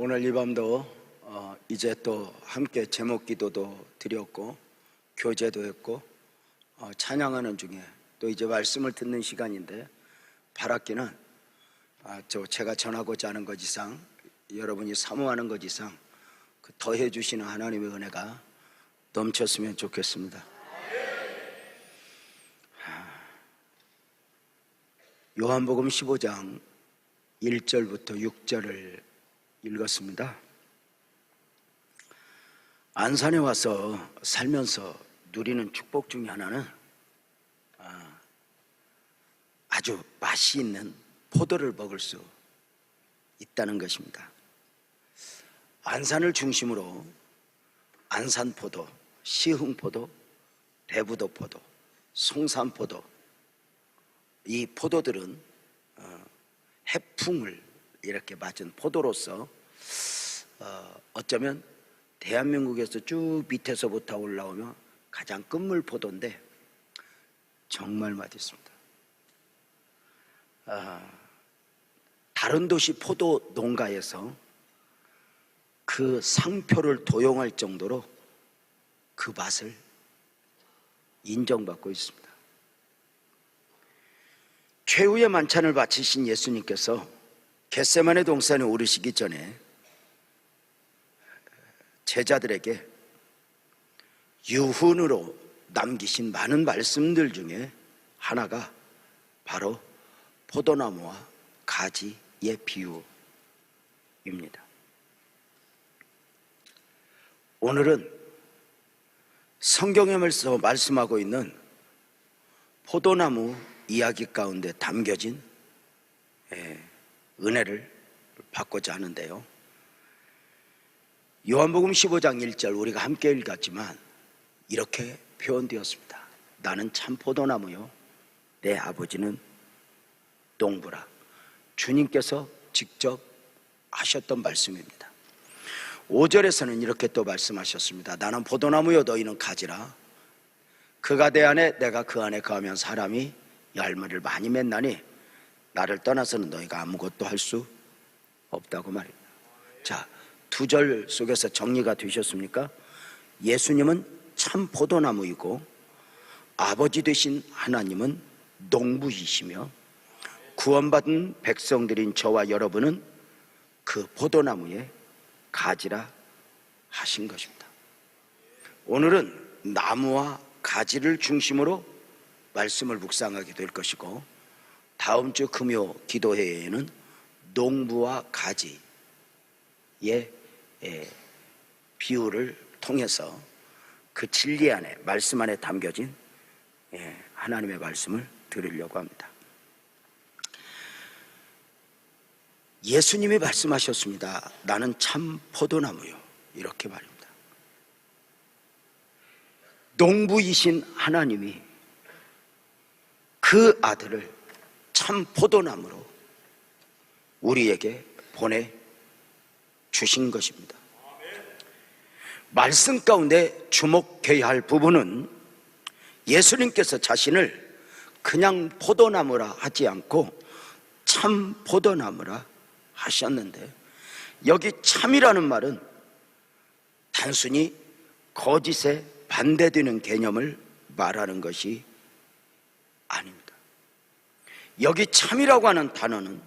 오늘 이 밤도 이제 또 함께 제목 기도도 드렸고 교제도 했고 찬양하는 중에 또 이제 말씀을 듣는 시간인데, 바랍기는 제가 전하고자 하는 것 이상, 여러분이 사모하는 것 이상 그 더해 주시는 하나님의 은혜가 넘쳤으면 좋겠습니다. 요한복음 15장 1절부터 6절을 읽었습니다. 안산에 와서 살면서 누리는 축복 중에 하나는 아주 맛이 있는 포도를 먹을 수 있다는 것입니다. 안산을 중심으로 안산포도, 시흥포도, 대부도포도, 송산포도, 이 포도들은 해풍을 이렇게 맞은 포도로서 어쩌면 대한민국에서 쭉 밑에서부터 올라오면 가장 끝물 포도인데 정말 맛있습니다. 다른 도시 포도 농가에서 그 상표를 도용할 정도로 그 맛을 인정받고 있습니다. 최후의 만찬을 바치신 예수님께서 겟세마네 동산에 오르시기 전에 제자들에게 유훈으로 남기신 많은 말씀들 중에 하나가 바로 포도나무와 가지의 비유입니다. 오늘은 성경에서 말씀하고 있는 포도나무 이야기 가운데 담겨진 은혜를 받고자 하는데요, 요한복음 15장 1절 우리가 함께 읽었지만 이렇게 표현되었습니다. 나는 참 포도나무요, 내 아버지는 농부라. 주님께서 직접 하셨던 말씀입니다. 5절에서는 이렇게 또 말씀하셨습니다. 나는 포도나무요, 너희는 가지라. 그가 내 안에, 내가 그 안에 거하면 사람이 열매를 많이 맺나니 나를 떠나서는 너희가 아무것도 할 수 없다고 말입니다. 자, 2절 속에서 정리가 되셨습니까? 예수님은 참 포도나무이고 아버지 되신 하나님은 농부이시며 구원받은 백성들인 저와 여러분은 그 포도나무의 가지라 하신 것입니다. 오늘은 나무와 가지를 중심으로 말씀을 묵상하게 될 것이고, 다음 주 금요 기도회에는 농부와 가지의 비유를 통해서 그 진리 안에, 말씀 안에 담겨진 하나님의 말씀을 들으려고 합니다. 예수님이 말씀하셨습니다. 나는 참 포도나무요, 이렇게 말입니다. 농부이신 하나님이 그 아들을 참 포도나무로 우리에게 보내주신 것입니다. 말씀 가운데 주목해야 할 부분은 예수님께서 자신을 그냥 포도나무라 하지 않고 참 포도나무라 하셨는데, 여기 참이라는 말은 단순히 거짓에 반대되는 개념을 말하는 것이 아닙니다. 여기 참이라고 하는 단어는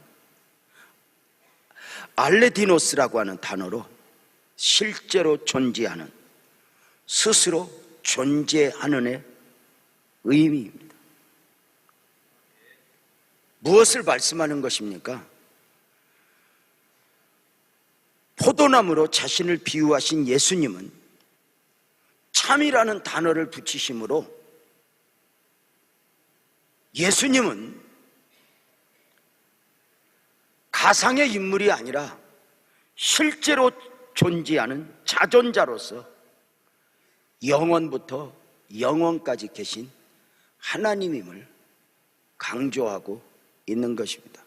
알레디노스라고 하는 단어로 실제로 존재하는, 스스로 존재하는의 의미입니다. 무엇을 말씀하는 것입니까? 포도나무로 자신을 비유하신 예수님은 참이라는 단어를 붙이심으로 예수님은 가상의 인물이 아니라 실제로 존재하는 자존자로서 영원부터 영원까지 계신 하나님임을 강조하고 있는 것입니다.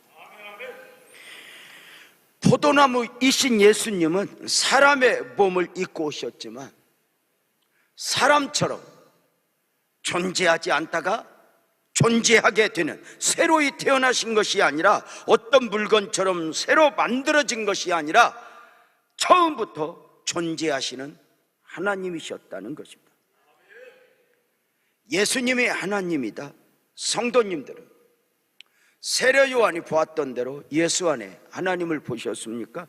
포도나무이신 예수님은 사람의 몸을 입고 오셨지만 사람처럼 존재하지 않다가 존재하게 되는, 새로이 태어나신 것이 아니라, 어떤 물건처럼 새로 만들어진 것이 아니라 처음부터 존재하시는 하나님이셨다는 것입니다. 예수님이 하나님이다. 성도님들은 세례 요한이 보았던 대로 예수 안에 하나님을 보셨습니까?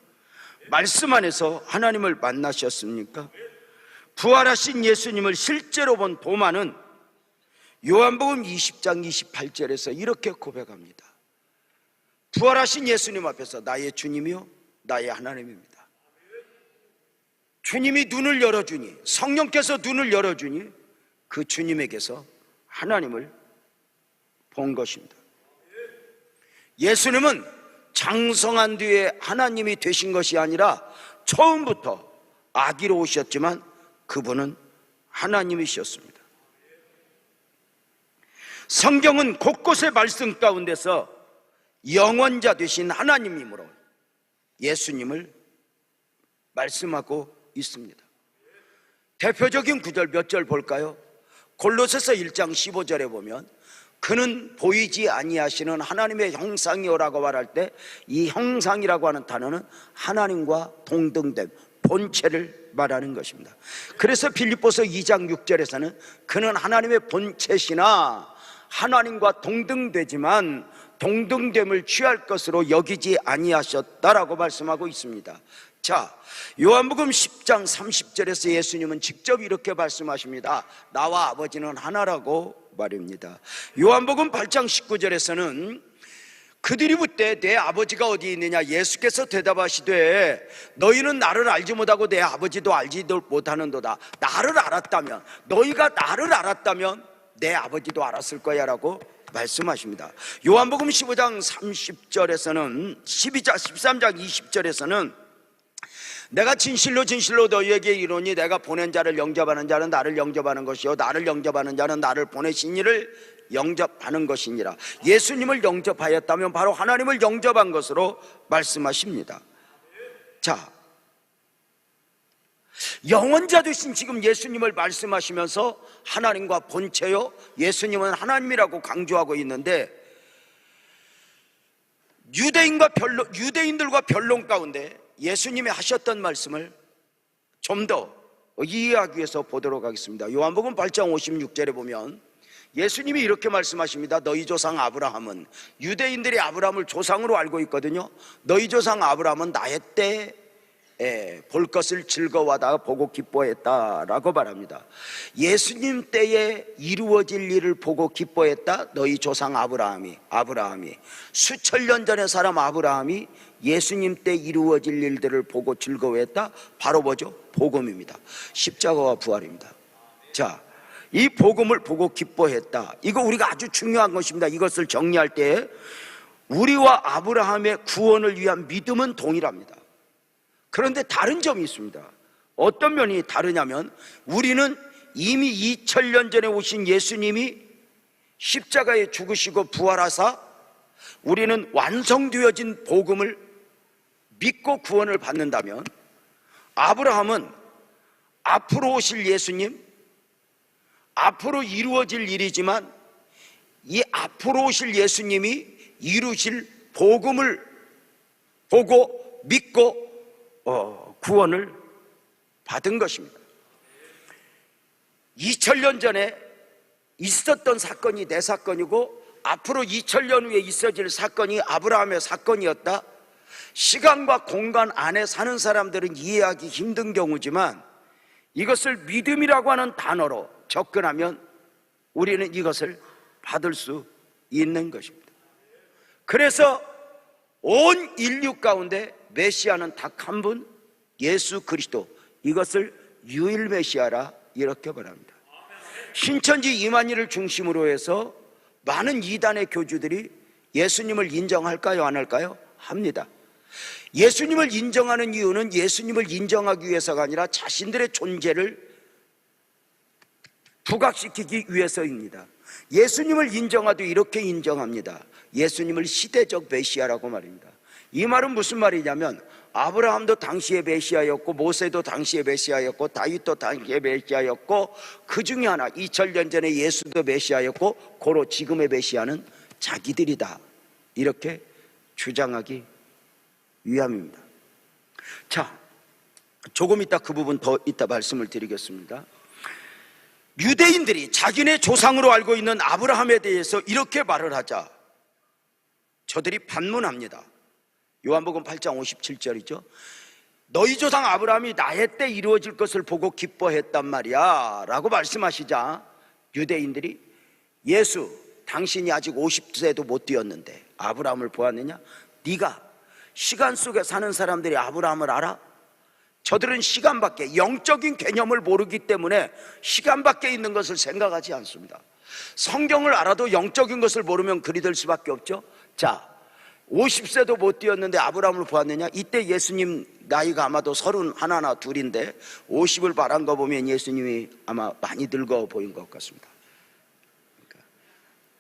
말씀 안에서 하나님을 만나셨습니까? 부활하신 예수님을 실제로 본 도마는 요한복음 20장 28절에서 이렇게 고백합니다. 부활하신 예수님 앞에서 나의 주님이요 나의 하나님입니다. 주님이 눈을 열어주니, 성령께서 눈을 열어주니 그 주님에게서 하나님을 본 것입니다. 예수님은 장성한 뒤에 하나님이 되신 것이 아니라 처음부터 아기로 오셨지만 그분은 하나님이셨습니다. 성경은 곳곳의 말씀 가운데서 영원자 되신 하나님이므로 예수님을 말씀하고 있습니다. 대표적인 구절 몇 절 볼까요? 골로새서 1장 15절에 보면 그는 보이지 아니하시는 하나님의 형상이오라고 말할 때 이 형상이라고 하는 단어는 하나님과 동등됨, 본체를 말하는 것입니다. 그래서 빌립보서 2장 6절에서는 그는 하나님의 본체시나 하나님과 동등되지만 동등됨을 취할 것으로 여기지 아니하셨다라고 말씀하고 있습니다. 자, 요한복음 10장 30절에서 예수님은 직접 이렇게 말씀하십니다. 나와 아버지는 하나라고 말입니다. 요한복음 8장 19절에서는 그들이 묻되 내 아버지가 어디 있느냐? 예수께서 대답하시되 너희는 나를 알지 못하고 내 아버지도 알지도 못하는도다. 나를 알았다면, 너희가 나를 알았다면 내 아버지도 알았을 거야 라고 말씀하십니다. 요한복음 15장 30절에서는 13장 20절에서는 내가 진실로 진실로 너희에게 이르노니 내가 보낸 자를 영접하는 자는 나를 영접하는 것이요 나를 영접하는 자는 나를 보내신 이를 영접하는 것이니라. 예수님을 영접하였다면 바로 하나님을 영접한 것으로 말씀하십니다. 자, 영원자 되신 지금 예수님을 말씀하시면서 하나님과 본체요 예수님은 하나님이라고 강조하고 있는데 유대인들과 변론 가운데 예수님이 하셨던 말씀을 좀 더 이해하기 위해서 보도록 하겠습니다. 요한복음 8장 56절에 보면 예수님이 이렇게 말씀하십니다. 너희 조상 아브라함은, 유대인들이 아브라함을 조상으로 알고 있거든요. 너희 조상 아브라함은 나의 때에 볼 것을 즐거워하다가 보고 기뻐했다라고 말합니다. 예수님 때에 이루어질 일을 보고 기뻐했다. 너희 조상 아브라함이 수천 년 전의 사람 아브라함이 예수님 때 이루어질 일들을 보고 즐거워했다. 바로 뭐죠? 복음입니다. 십자가와 부활입니다. 자, 이 복음을 보고 기뻐했다. 이거 우리가 아주 중요한 것입니다. 이것을 정리할 때 우리와 아브라함의 구원을 위한 믿음은 동일합니다. 그런데 다른 점이 있습니다. 어떤 면이 다르냐면 우리는 이미 2000년 전에 오신 예수님이 십자가에 죽으시고 부활하사 우리는 완성되어진 복음을 믿고 구원을 받는다면 아브라함은 앞으로 오실 예수님, 앞으로 이루어질 일이지만 이 앞으로 오실 예수님이 이루실 복음을 보고 믿고 구원을 받은 것입니다. 2000년 전에 있었던 사건이 내 사건이고 앞으로 2000년 후에 있어질 사건이 아브라함의 사건이었다. 시간과 공간 안에 사는 사람들은 이해하기 힘든 경우지만 이것을 믿음이라고 하는 단어로 접근하면 우리는 이것을 받을 수 있는 것입니다. 그래서 온 인류 가운데 메시아는 딱 한 분, 예수 그리스도, 이것을 유일 메시아라 이렇게 말합니다. 신천지 이만희를 중심으로 해서 많은 이단의 교주들이 예수님을 인정할까요? 안 할까요? 합니다. 예수님을 인정하는 이유는 예수님을 인정하기 위해서가 아니라 자신들의 존재를 부각시키기 위해서입니다. 예수님을 인정하도 이렇게 인정합니다. 예수님을 시대적 메시아라고 말입니다. 이 말은 무슨 말이냐면 아브라함도 당시의 메시아였고 모세도 당시의 메시아였고 다윗도 당시의 메시아였고 그 중에 하나 2000년 전에 예수도 메시아였고 고로 지금의 메시아는 자기들이다 이렇게 주장하기 위함입니다. 자, 조금 이따 그 부분 더 이따 말씀을 드리겠습니다. 유대인들이 자기네 조상으로 알고 있는 아브라함에 대해서 이렇게 말을 하자 저들이 반문합니다. 요한복음 8장 57절이죠. 너희 조상 아브라함이 나의 때 이루어질 것을 보고 기뻐했단 말이야 라고 말씀하시자 유대인들이 예수, 당신이 아직 50세도 못 되었는데 아브라함을 보았느냐? 네가 시간 속에 사는 사람들이 아브라함을 알아? 저들은 시간 밖에, 영적인 개념을 모르기 때문에 시간 밖에 있는 것을 생각하지 않습니다. 성경을 알아도 영적인 것을 모르면 그리 될 수밖에 없죠. 자, 50세도 못 되었는데 아브라함을 보았느냐? 이때 예수님 나이가 아마도 31나 2인데 50을 바란 거 보면 예수님이 아마 많이 늙어 보인 것 같습니다.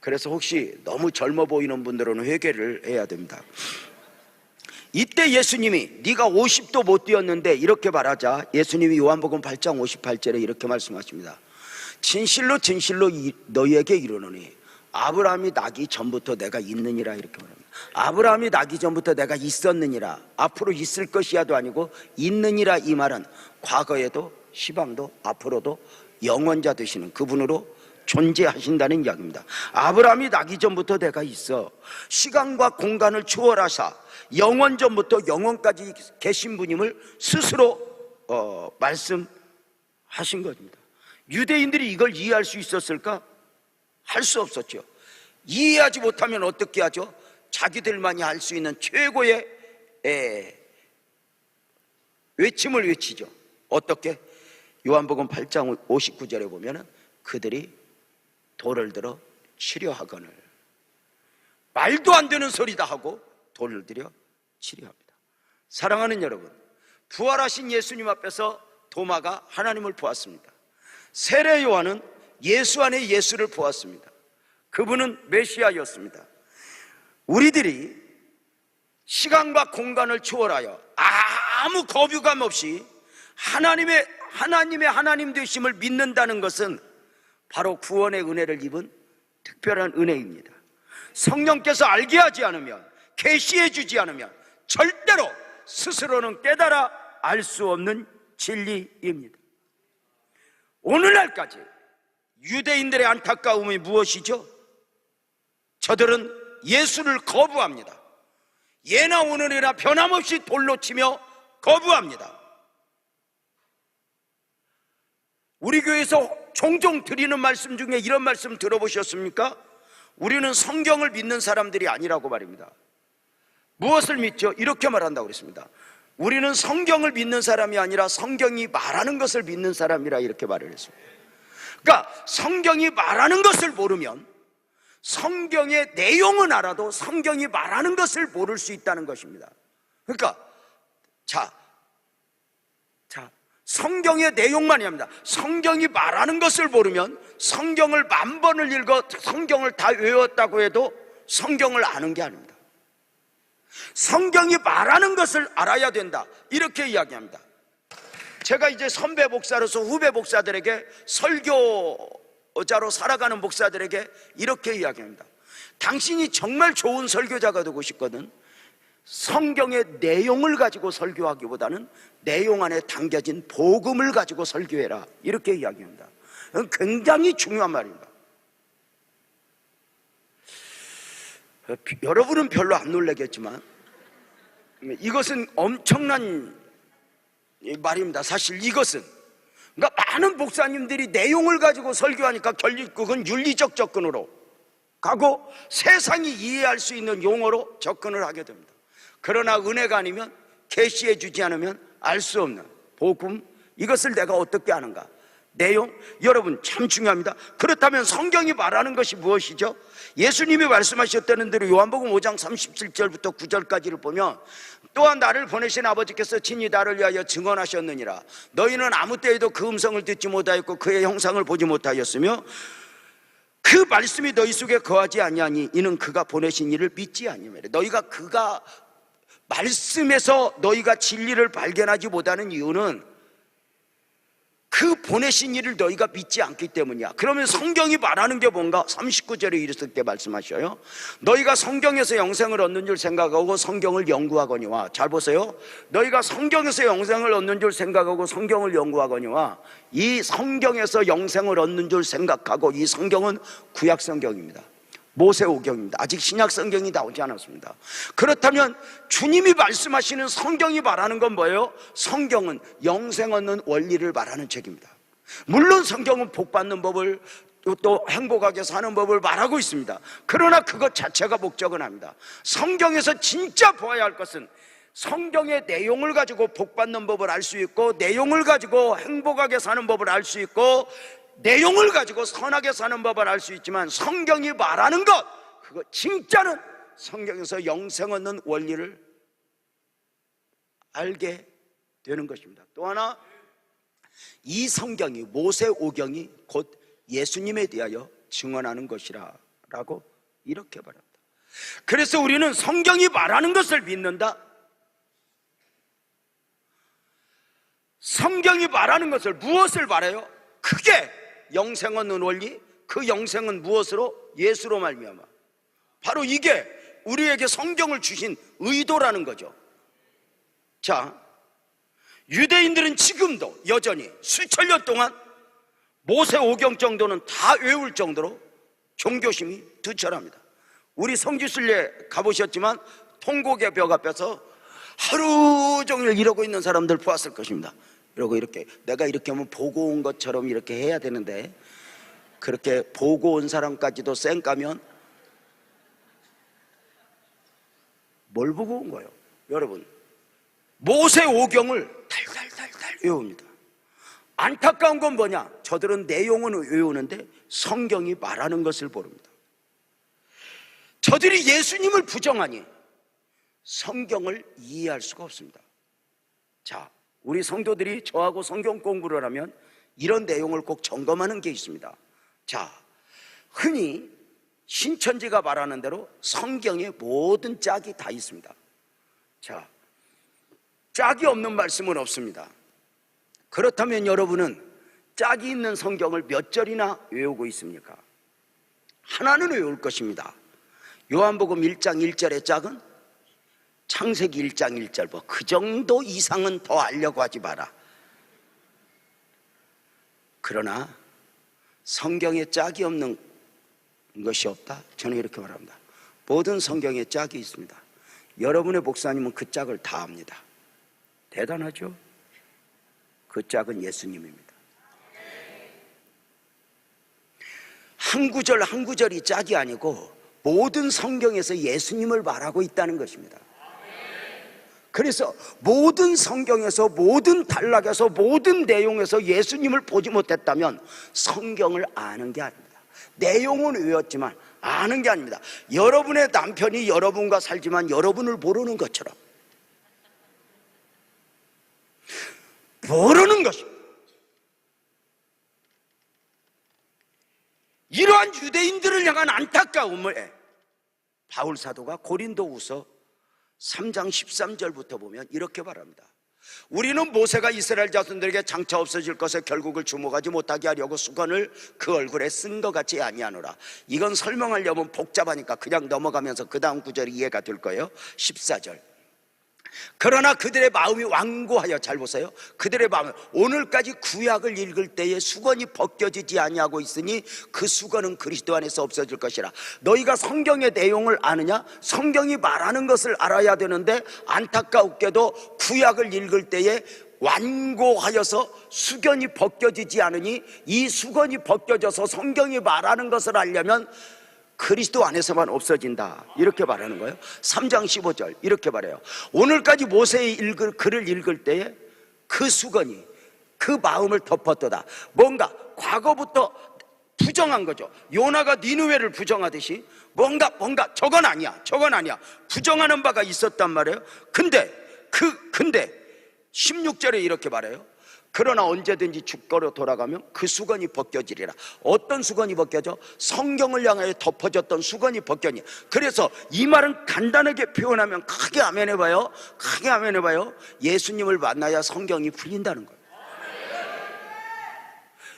그래서 혹시 너무 젊어 보이는 분들은 회개를 해야 됩니다. 이때 예수님이 네가 50도 못 되었는데 이렇게 말하자 예수님이 요한복음 8장 58절에 이렇게 말씀하십니다. 진실로 진실로 너희에게 이르노니 아브라함이 나기 전부터 내가 있느니라 이렇게 말합니다. 아브라함이 나기 전부터 내가 있었느니라, 앞으로 있을 것이야도 아니고 있느니라, 이 말은 과거에도 시방도 앞으로도 영원자 되시는 그분으로 존재하신다는 이야기입니다. 아브라함이 나기 전부터 내가 있어 시간과 공간을 초월하사 영원 전부터 영원까지 계신 분임을 스스로 말씀하신 겁니다. 유대인들이 이걸 이해할 수 있었을까? 할 수 없었죠. 이해하지 못하면 어떻게 하죠? 자기들만이 할 수 있는 최고의 외침을 외치죠. 어떻게? 요한복음 8장 59절에 보면은 그들이 돌을 들어 치려하거늘, 말도 안 되는 소리다 하고 돌을 들여 치려합니다. 사랑하는 여러분, 부활하신 예수님 앞에서 도마가 하나님을 보았습니다. 세례 요한은 예수 안에 예수를 보았습니다. 그분은 메시아였습니다. 우리들이 시간과 공간을 초월하여 아무 거부감 없이 하나님의 하나님 되심을 믿는다는 것은 바로 구원의 은혜를 입은 특별한 은혜입니다. 성령께서 알게 하지 않으면, 계시해 주지 않으면 절대로 스스로는 깨달아 알 수 없는 진리입니다. 오늘날까지 유대인들의 안타까움이 무엇이죠? 저들은 예수를 거부합니다. 예나 오늘이나 변함없이 돌로 치며 거부합니다. 우리 교회에서 종종 드리는 말씀 중에 이런 말씀 들어보셨습니까? 우리는 성경을 믿는 사람들이 아니라고 말입니다. 무엇을 믿죠? 이렇게 말한다고 그랬습니다. 우리는 성경을 믿는 사람이 아니라 성경이 말하는 것을 믿는 사람이라 이렇게 말을 했습니다. 그러니까 성경이 말하는 것을 모르면 성경의 내용은 알아도 성경이 말하는 것을 모를 수 있다는 것입니다. 그러니까 성경의 내용만이 합니다. 성경이 말하는 것을 모르면 성경을 10,000번을 읽어 성경을 다 외웠다고 해도 성경을 아는 게 아닙니다. 성경이 말하는 것을 알아야 된다, 이렇게 이야기합니다. 제가 이제 선배 목사로서 후배 목사들에게, 설교자로 살아가는 목사들에게 이렇게 이야기합니다. 당신이 정말 좋은 설교자가 되고 싶거든 성경의 내용을 가지고 설교하기보다는 내용 안에 담겨진 복음을 가지고 설교해라, 이렇게 이야기합니다. 굉장히 중요한 말입니다. 여러분은 별로 안 놀라겠지만 이것은 엄청난 말입니다. 사실 이것은, 그러니까 많은 목사님들이 내용을 가지고 설교하니까 결국은 윤리적 접근으로 가고 세상이 이해할 수 있는 용어로 접근을 하게 됩니다. 그러나 은혜가 아니면, 계시해 주지 않으면 알 수 없는 복음, 이것을 내가 어떻게 아는가? 내용, 여러분 참 중요합니다. 그렇다면 성경이 말하는 것이 무엇이죠? 예수님이 말씀하셨다는 대로 요한복음 5장 37절부터 9절까지를 보면, 또한 나를 보내신 아버지께서 친히 나를 위하여 증언하셨느니라. 너희는 아무 때에도 그 음성을 듣지 못하였고 그의 형상을 보지 못하였으며 그 말씀이 너희 속에 거하지 아니하니 이는 그가 보내신 이를 믿지 아니하리라. 너희가 그가 말씀에서 너희가 진리를 발견하지 못하는 이유는 그 보내신 이를 너희가 믿지 않기 때문이야. 그러면 성경이 말하는 게 뭔가? 39절에 이렇게 말씀하셔요. 너희가 성경에서 영생을 얻는 줄 생각하고 성경을 연구하거니와. 잘 보세요. 너희가 성경에서 영생을 얻는 줄 생각하고 성경을 연구하거니와. 이 성경에서 영생을 얻는 줄 생각하고, 이 성경은 구약 성경입니다. 모세오경입니다. 아직 신약 성경이 나오지 않았습니다. 그렇다면 주님이 말씀하시는 성경이 말하는 건 뭐예요? 성경은 영생 얻는 원리를 말하는 책입니다. 물론 성경은 복 받는 법을, 또 행복하게 사는 법을 말하고 있습니다. 그러나 그것 자체가 목적은 아닙니다. 성경에서 진짜 보아야 할 것은 성경의 내용을 가지고 복 받는 법을 알 수 있고, 내용을 가지고 행복하게 사는 법을 알 수 있고, 내용을 가지고 선하게 사는 법을 알 수 있지만, 성경이 말하는 것, 그거 진짜는 성경에서 영생 얻는 원리를 알게 되는 것입니다. 또 하나, 이 성경이, 모세오경이 곧 예수님에 대하여 증언하는 것이라고 이렇게 말합니다. 그래서 우리는 성경이 말하는 것을 믿는다. 성경이 말하는 것을, 무엇을 말해요? 크게 영생 얻는 원리, 그 영생은 무엇으로? 예수로 말미암아. 바로 이게 우리에게 성경을 주신 의도라는 거죠. 자, 유대인들은 지금도 여전히 수천 년 동안 모세오경 정도는 다 외울 정도로 종교심이 투철합니다. 우리 성지순례 가보셨지만 통곡의 벽 앞에서 하루 종일 이러고 있는 사람들 보았을 것입니다. 이러고 이렇게, 내가 이렇게 하면 보고 온 것처럼 이렇게 해야 되는데, 그렇게 보고 온 사람까지도 쌩까면 뭘 보고 온 거예요? 여러분, 모세오경을 달달달달 외웁니다. 안타까운 건 뭐냐? 저들은 내용은 외우는데 성경이 말하는 것을 모릅니다. 저들이 예수님을 부정하니 성경을 이해할 수가 없습니다. 자, 우리 성도들이 저하고 성경 공부를 하면 이런 내용을 꼭 점검하는 게 있습니다. 자, 흔히 신천지가 말하는 대로 성경에 모든 짝이 다 있습니다. 자, 짝이 없는 말씀은 없습니다. 그렇다면 여러분은 짝이 있는 성경을 몇 절이나 외우고 있습니까? 하나는 외울 것입니다. 요한복음 1장 1절의 짝은 창세기 1장 1절, 뭐 그 정도 이상은 더 알려고 하지 마라. 그러나 성경에 짝이 없는 것이 없다? 저는 이렇게 말합니다. 모든 성경에 짝이 있습니다. 여러분의 목사님은 그 짝을 다 압니다. 대단하죠? 그 짝은 예수님입니다. 한 구절 한 구절이 짝이 아니고 모든 성경에서 예수님을 말하고 있다는 것입니다. 그래서 모든 성경에서, 모든 단락에서, 모든 내용에서 예수님을 보지 못했다면 성경을 아는 게 아닙니다. 내용은 외웠지만 아는 게 아닙니다. 여러분의 남편이 여러분과 살지만 여러분을 모르는 것처럼 모르는 것입니다. 이러한 유대인들을 향한 안타까움을 바울 사도가 고린도후서 3장 13절부터 보면 이렇게 말합니다. 우리는 모세가 이스라엘 자손들에게 장차 없어질 것에 결국을 주목하지 못하게 하려고 수건을 그 얼굴에 쓴 것 같이 아니하노라. 이건 설명하려면 복잡하니까 그냥 넘어가면서 그 다음 구절이 이해가 될 거예요. 14절. 그러나 그들의 마음이 완고하여, 잘 보세요, 그들의 마음이, 오늘까지 구약을 읽을 때에 수건이 벗겨지지 아니하고 있으니 그 수건은 그리스도 안에서 없어질 것이라. 너희가 성경의 내용을 아느냐? 성경이 말하는 것을 알아야 되는데 안타깝게도 구약을 읽을 때에 완고하여서 수건이 벗겨지지 않으니, 이 수건이 벗겨져서 성경이 말하는 것을 알려면 그리스도 안에서만 없어진다, 이렇게 말하는 거예요. 3장 15절 이렇게 말해요. 오늘까지 모세의 글을 읽을 때에 그 수건이 그 마음을 덮었도다. 뭔가 과거부터 부정한 거죠. 요나가 니느웨를 부정하듯이 뭔가 저건 아니야 부정하는 바가 있었단 말이에요. 근데 16절에 이렇게 말해요. 그러나 언제든지 주께로 돌아가면 그 수건이 벗겨지리라. 어떤 수건이 벗겨져? 성경을 향하여 덮어졌던 수건이 벗겨니. 그래서 이 말은 간단하게 표현하면, 크게 아멘해봐요. 예수님을 만나야 성경이 풀린다는 거예요.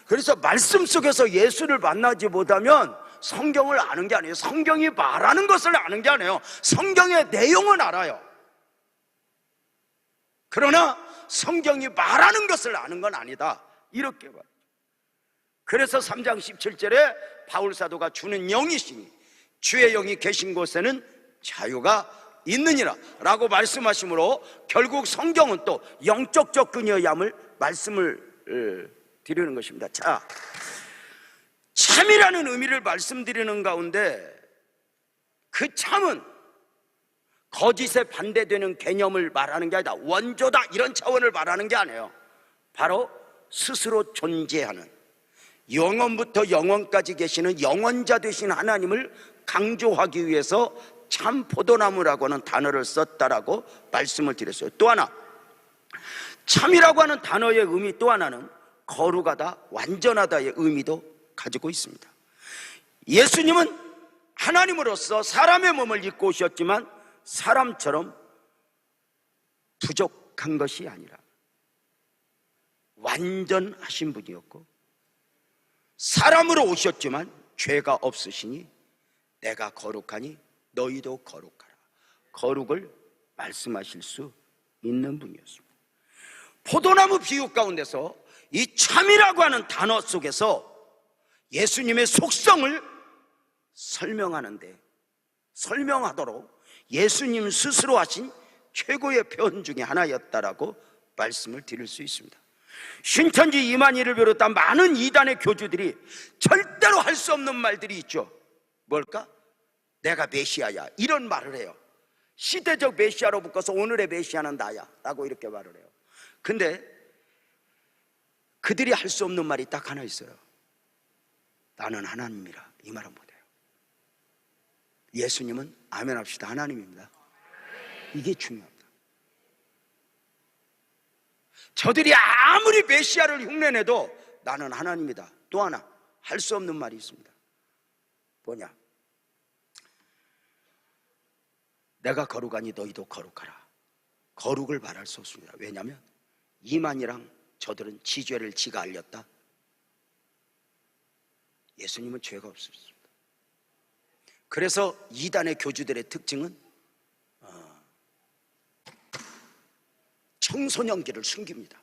그래서 말씀 속에서 예수를 만나지 못하면 성경을 아는 게 아니에요. 성경이 말하는 것을 아는 게 아니에요. 성경의 내용은 알아요. 그러나 성경이 말하는 것을 아는 건 아니다, 이렇게 봐요. 그래서 3장 17절에 바울사도가 주는 영이시니 주의 영이 계신 곳에는 자유가 있느니라 라고 말씀하시므로 결국 성경은 또 영적 접근이어야 함을 말씀을 드리는 것입니다. 자, 참이라는 의미를 말씀드리는 가운데 그 참은 거짓에 반대되는 개념을 말하는 게 아니다, 원조다 이런 차원을 말하는 게 아니에요. 바로 스스로 존재하는, 영원부터 영원까지 계시는 영원자 되신 하나님을 강조하기 위해서 참 포도나무라고 하는 단어를 썼다라고 말씀을 드렸어요. 또 하나, 참이라고 하는 단어의 의미 또 하나는 거룩하다, 완전하다의 의미도 가지고 있습니다. 예수님은 하나님으로서 사람의 몸을 입고 오셨지만 사람처럼 부족한 것이 아니라 완전하신 분이었고, 사람으로 오셨지만 죄가 없으시니 내가 거룩하니 너희도 거룩하라, 거룩을 말씀하실 수 있는 분이었습니다. 포도나무 비유 가운데서 이 참이라고 하는 단어 속에서 예수님의 속성을 설명하도록 예수님 스스로 하신 최고의 표현 중에 하나였다라고 말씀을 드릴 수 있습니다. 신천지 이만희를 비롯한 많은 이단의 교주들이 절대로 할 수 없는 말들이 있죠. 뭘까? 내가 메시아야, 이런 말을 해요. 시대적 메시아로 묶어서 오늘의 메시아는 나야 라고 이렇게 말을 해요. 근데 그들이 할 수 없는 말이 딱 하나 있어요. 나는 하나님이라, 이 말은 못해요. 예수님은 아멘 합시다, 하나님입니다. 이게 중요합니다. 저들이 아무리 메시아를 흉내내도 나는 하나님이다. 또 하나 할 수 없는 말이 있습니다. 뭐냐? 내가 거룩하니 너희도 거룩하라. 거룩을 말할 수 없습니다. 왜냐하면 이만이랑 저들은 지 죄를 지가 알렸다. 예수님은 죄가 없으셨습니다. 그래서 이단의 교주들의 특징은 청소년기를 숨깁니다.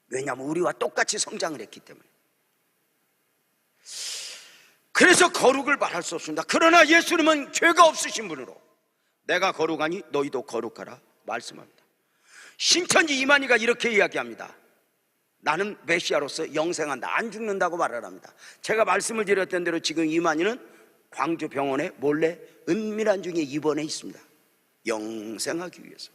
왜냐하면 우리와 똑같이 성장을 했기 때문에. 그래서 거룩을 말할 수 없습니다. 그러나 예수님은 죄가 없으신 분으로 내가 거룩하니 너희도 거룩하라 말씀합니다. 신천지 이만희가 이렇게 이야기합니다. 나는 메시아로서 영생한다, 안 죽는다고 말을 합니다. 제가 말씀을 드렸던 대로 지금 이만희는 광주병원에 몰래 은밀한 중에 입원해 있습니다. 영생하기 위해서.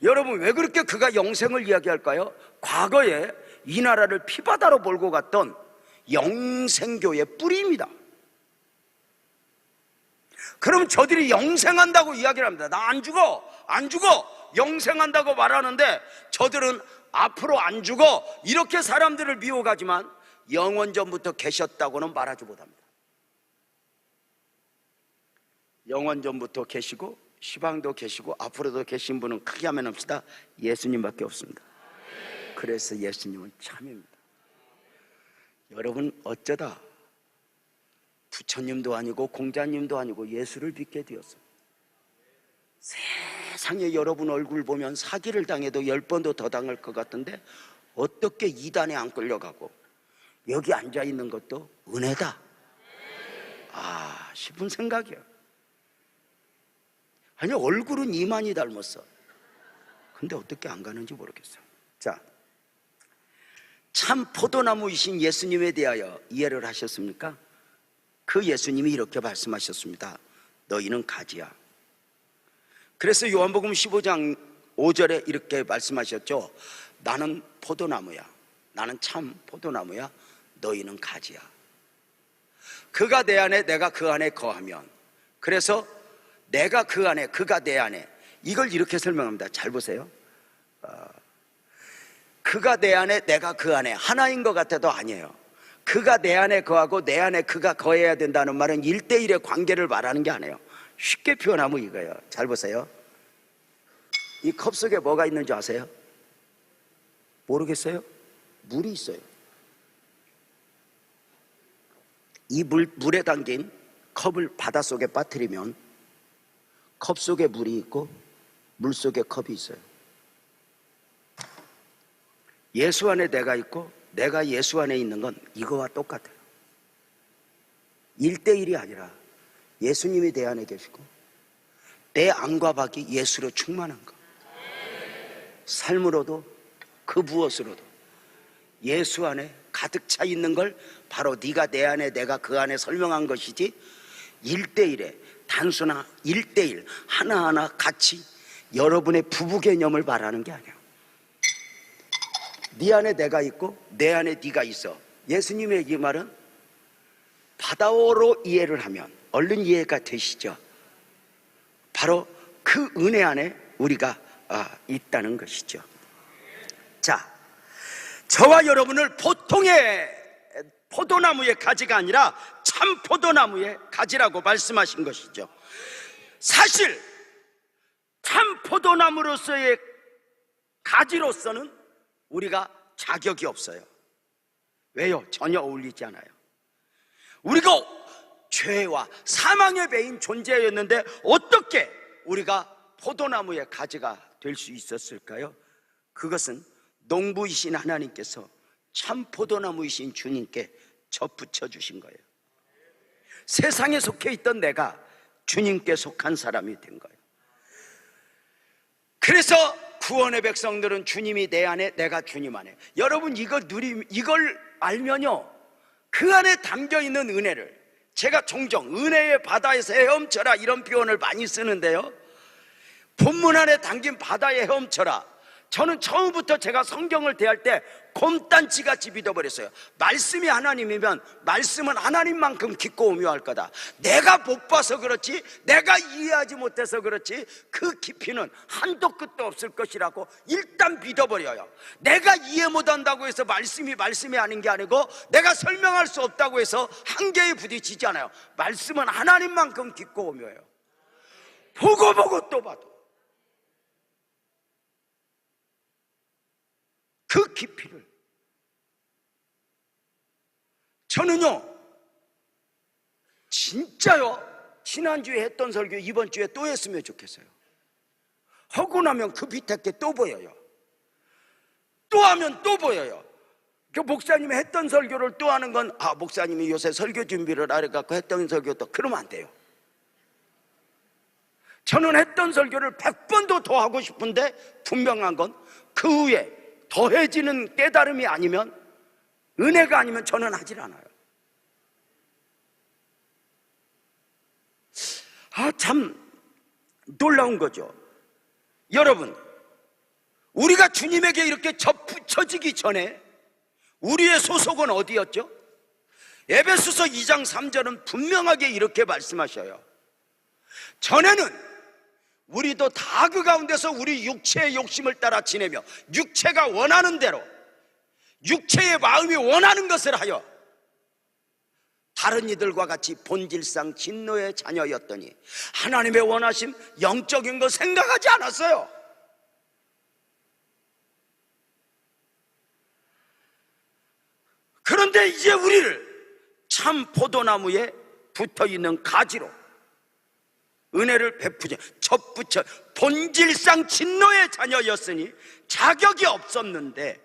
여러분, 왜 그렇게 그가 영생을 이야기할까요? 과거에 이 나라를 피바다로 몰고 갔던 영생교의 뿌리입니다. 그럼 저들이 영생한다고 이야기를 합니다. 나 안 죽어, 안 죽어, 영생한다고 말하는데 저들은 앞으로 안 죽어, 이렇게 사람들을 미워가지만 영원전부터 계셨다고는 말하지 못합니다. 영원전부터 계시고 시방도 계시고 앞으로도 계신 분은 크게 하면 합시다, 예수님밖에 없습니다. 그래서 예수님은 참입니다. 여러분, 어쩌다 부처님도 아니고 공자님도 아니고 예수를 믿게 되었어요. 세상에 여러분 얼굴 보면 사기를 당해도 10번도 더 당할 것 같은데 어떻게 이단에 안 끌려가고 여기 앉아있는 것도 은혜다 싶은 생각이에요. 아니, 얼굴은 이만희 닮았어. 근데 어떻게 안 가는지 모르겠어요. 자, 참 포도나무이신 예수님에 대하여 이해를 하셨습니까? 그 예수님이 이렇게 말씀하셨습니다. 너희는 가지야. 그래서 요한복음 15장 5절에 이렇게 말씀하셨죠. 나는 포도나무야, 나는 참 포도나무야, 너희는 가지야. 그가 내 안에 내가 그 안에 거하면, 그래서 내가 그 안에 그가 내 안에, 이걸 이렇게 설명합니다. 잘 보세요. 그가 내 안에 내가 그 안에, 하나인 것 같아도 아니에요. 그가 내 안에 거하고 내 안에 그가 거해야 된다는 말은 1대1의 관계를 말하는 게 아니에요. 쉽게 표현하면 이거예요. 잘 보세요. 이 컵 속에 뭐가 있는지 아세요? 모르겠어요? 물이 있어요. 이 물에 담긴 컵을 바닷속에 빠뜨리면 컵 속에 물이 있고 물 속에 컵이 있어요. 예수 안에 내가 있고 내가 예수 안에 있는 건 이거와 똑같아요. 1대1이 아니라 예수님이 내 안에 계시고 내 안과 밖이 예수로 충만한 것, 삶으로도 그 무엇으로도 예수 안에 가득 차 있는 걸 바로 네가 내 안에 내가 그 안에 설명한 것이지, 1대1에 단순한 1대1 하나하나 같이 여러분의 부부 개념을 말하는 게 아니야. 네 안에 내가 있고 내 안에 네가 있어. 예수님의 이 말은 바다어로 이해를 하면 얼른 이해가 되시죠? 바로 그 은혜 안에 우리가 있다는 것이죠. 자, 저와 여러분을 보통의 포도나무의 가지가 아니라 참 포도나무의 가지라고 말씀하신 것이죠. 사실 참 포도나무로서의 가지로서는 우리가 자격이 없어요. 왜요? 전혀 어울리지 않아요. 우리가 죄와 사망의 배인 존재였는데 어떻게 우리가 포도나무의 가지가 될 수 있었을까요? 그것은 농부이신 하나님께서 참 포도나무이신 주님께 접붙여 주신 거예요. 세상에 속해 있던 내가 주님께 속한 사람이 된 거예요. 그래서 구원의 백성들은 주님이 내 안에 내가 주님 안에. 여러분 이걸 알면요, 그 안에 담겨있는 은혜를, 제가 종종 은혜의 바다에서 헤엄쳐라 이런 표현을 많이 쓰는데요, 본문 안에 담긴 바다에 헤엄쳐라, 저는 처음부터 제가 성경을 대할 때 곰단지같이 믿어버렸어요. 말씀이 하나님이면 말씀은 하나님만큼 깊고 오묘할 거다. 내가 못 봐서 그렇지, 내가 이해하지 못해서 그렇지 그 깊이는 한도 끝도 없을 것이라고 일단 믿어버려요. 내가 이해 못한다고 해서 말씀이 아닌 게 아니고 내가 설명할 수 없다고 해서 한계에 부딪히지 않아요. 말씀은 하나님만큼 깊고 오묘해요. 보고 또 봐도 그 깊이를 저는요, 진짜요, 지난주에 했던 설교 이번 주에 또 했으면 좋겠어요. 하고 나면 그 밑에 게 또 보여요. 또 하면 또 보여요. 그 목사님이 했던 설교를 또 하는 건, 목사님이 요새 설교 준비를 안 해갖고 했던 설교 또, 그러면 안 돼요. 저는 했던 설교를 100번도 더 하고 싶은데 분명한 건 그 후에 더해지는 깨달음이 아니면, 은혜가 아니면 저는 하질 않아요. 참 놀라운 거죠. 여러분, 우리가 주님에게 이렇게 접붙여지기 전에 우리의 소속은 어디였죠? 에베소서 2장 3절은 분명하게 이렇게 말씀하셔요. 전에는 우리도 다 그 가운데서 우리 육체의 욕심을 따라 지내며 육체가 원하는 대로, 육체의 마음이 원하는 것을 하여 다른 이들과 같이 본질상 진노의 자녀였더니 하나님의 원하심, 영적인 거 생각하지 않았어요. 그런데 이제 우리를 참 포도나무에 붙어있는 가지로 은혜를 베푸지, 접붙여, 본질상 진노의 자녀였으니 자격이 없었는데,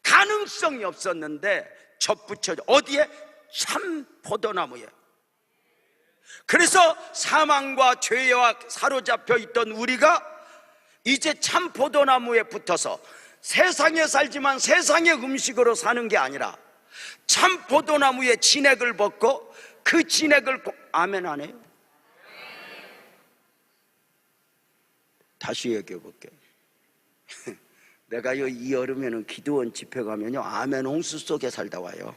가능성이 없었는데 접붙여, 어디에? 참 포도나무에. 그래서 사망과 죄와 사로잡혀 있던 우리가 이제 참 포도나무에 붙어서 세상에 살지만 세상의 음식으로 사는 게 아니라 참 포도나무의 진액을 벗고 그 진액을 아멘 안 해요? 다시 얘기해 볼게요. 내가 이 여름에는 기도원 집회 가면요, 아멘 홍수 속에 살다 와요.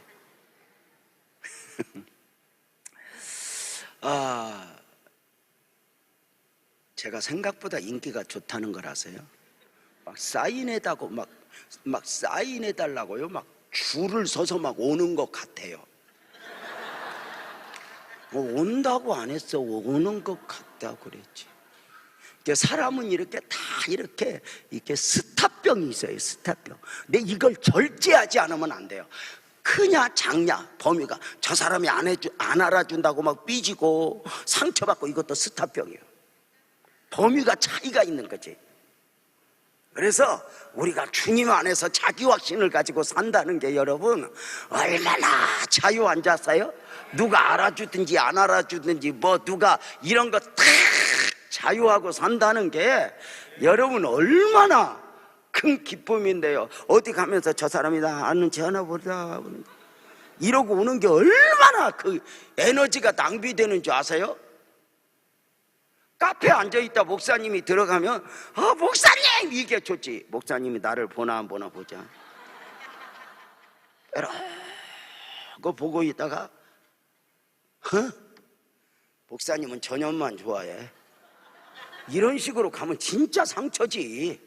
제가 생각보다 인기가 좋다는 걸 아세요? 막 사인해다고 막 사인해달라고요, 막 줄을 서서 막 오는 것 같아요. 온다고 안 했어, 오는 것 같다 그랬지. 사람은 이렇게 다 이렇게 스탑 스타병이 있어요. 스타병. 근데 이걸 절제하지 않으면 안 돼요. 크냐 작냐 범위가, 저 사람이 안 알아준다고 막 삐지고 상처받고, 이것도 스타병이에요. 범위가 차이가 있는 거지. 그래서 우리가 주님 안에서 자기 확신을 가지고 산다는 게 여러분 얼마나 자유 앉았어요? 누가 알아주든지 안 알아주든지 누가 이런 거 다 자유하고 산다는 게 여러분 얼마나 큰 기쁨인데요. 어디 가면서 저 사람이 나 아는지 하나 보다 이러고 오는 게 얼마나 그 에너지가 낭비되는 줄 아세요? 카페에 앉아있다 목사님이 들어가면 목사님! 이게 좋지. 목사님이 나를 보나 안 보나 보자. 그거 보고 있다가 목사님은 저녁만 좋아해. 이런 식으로 가면 진짜 상처지.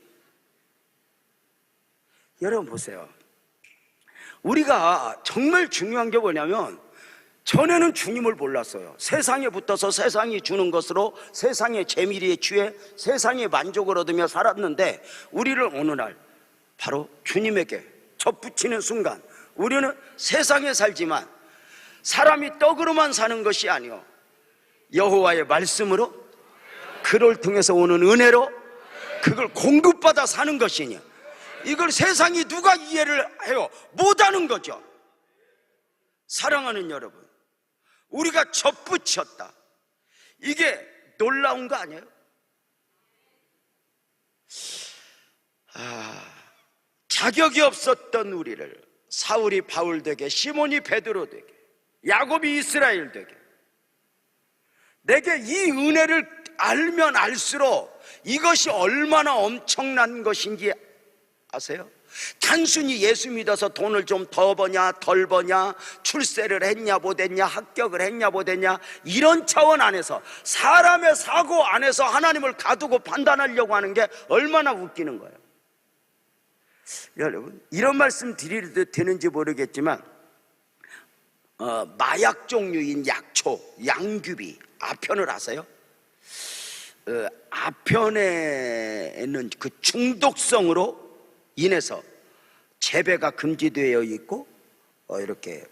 여러분 보세요. 우리가 정말 중요한 게 뭐냐면, 전에는 주님을 몰랐어요. 세상에 붙어서 세상이 주는 것으로 세상의 재미리에 취해 세상의 만족을 얻으며 살았는데, 우리를 어느 날 바로 주님에게 접붙이는 순간 우리는 세상에 살지만 사람이 떡으로만 사는 것이 아니요 여호와의 말씀으로, 그를 통해서 오는 은혜로 그걸 공급받아 사는 것이니, 이걸 세상이 누가 이해를 해요? 못하는 거죠. 사랑하는 여러분, 우리가 접붙였다. 이게 놀라운 거 아니에요? 자격이 없었던 우리를 사울이 바울 되게, 시몬이 베드로 되게, 야곱이 이스라엘 되게, 내게 이 은혜를 알면 알수록 이것이 얼마나 엄청난 것인지 아세요? 단순히 예수 믿어서 돈을 좀 더 버냐 덜 버냐, 출세를 했냐 못했냐, 합격을 했냐 못했냐, 이런 차원 안에서, 사람의 사고 안에서 하나님을 가두고 판단하려고 하는 게 얼마나 웃기는 거예요. 여러분, 이런 말씀 드려도 되는지 모르겠지만 마약 종류인 약초, 양귀비, 아편을 아세요? 아편에는 그 중독성으로 인해서 재배가 금지되어 있고 이렇게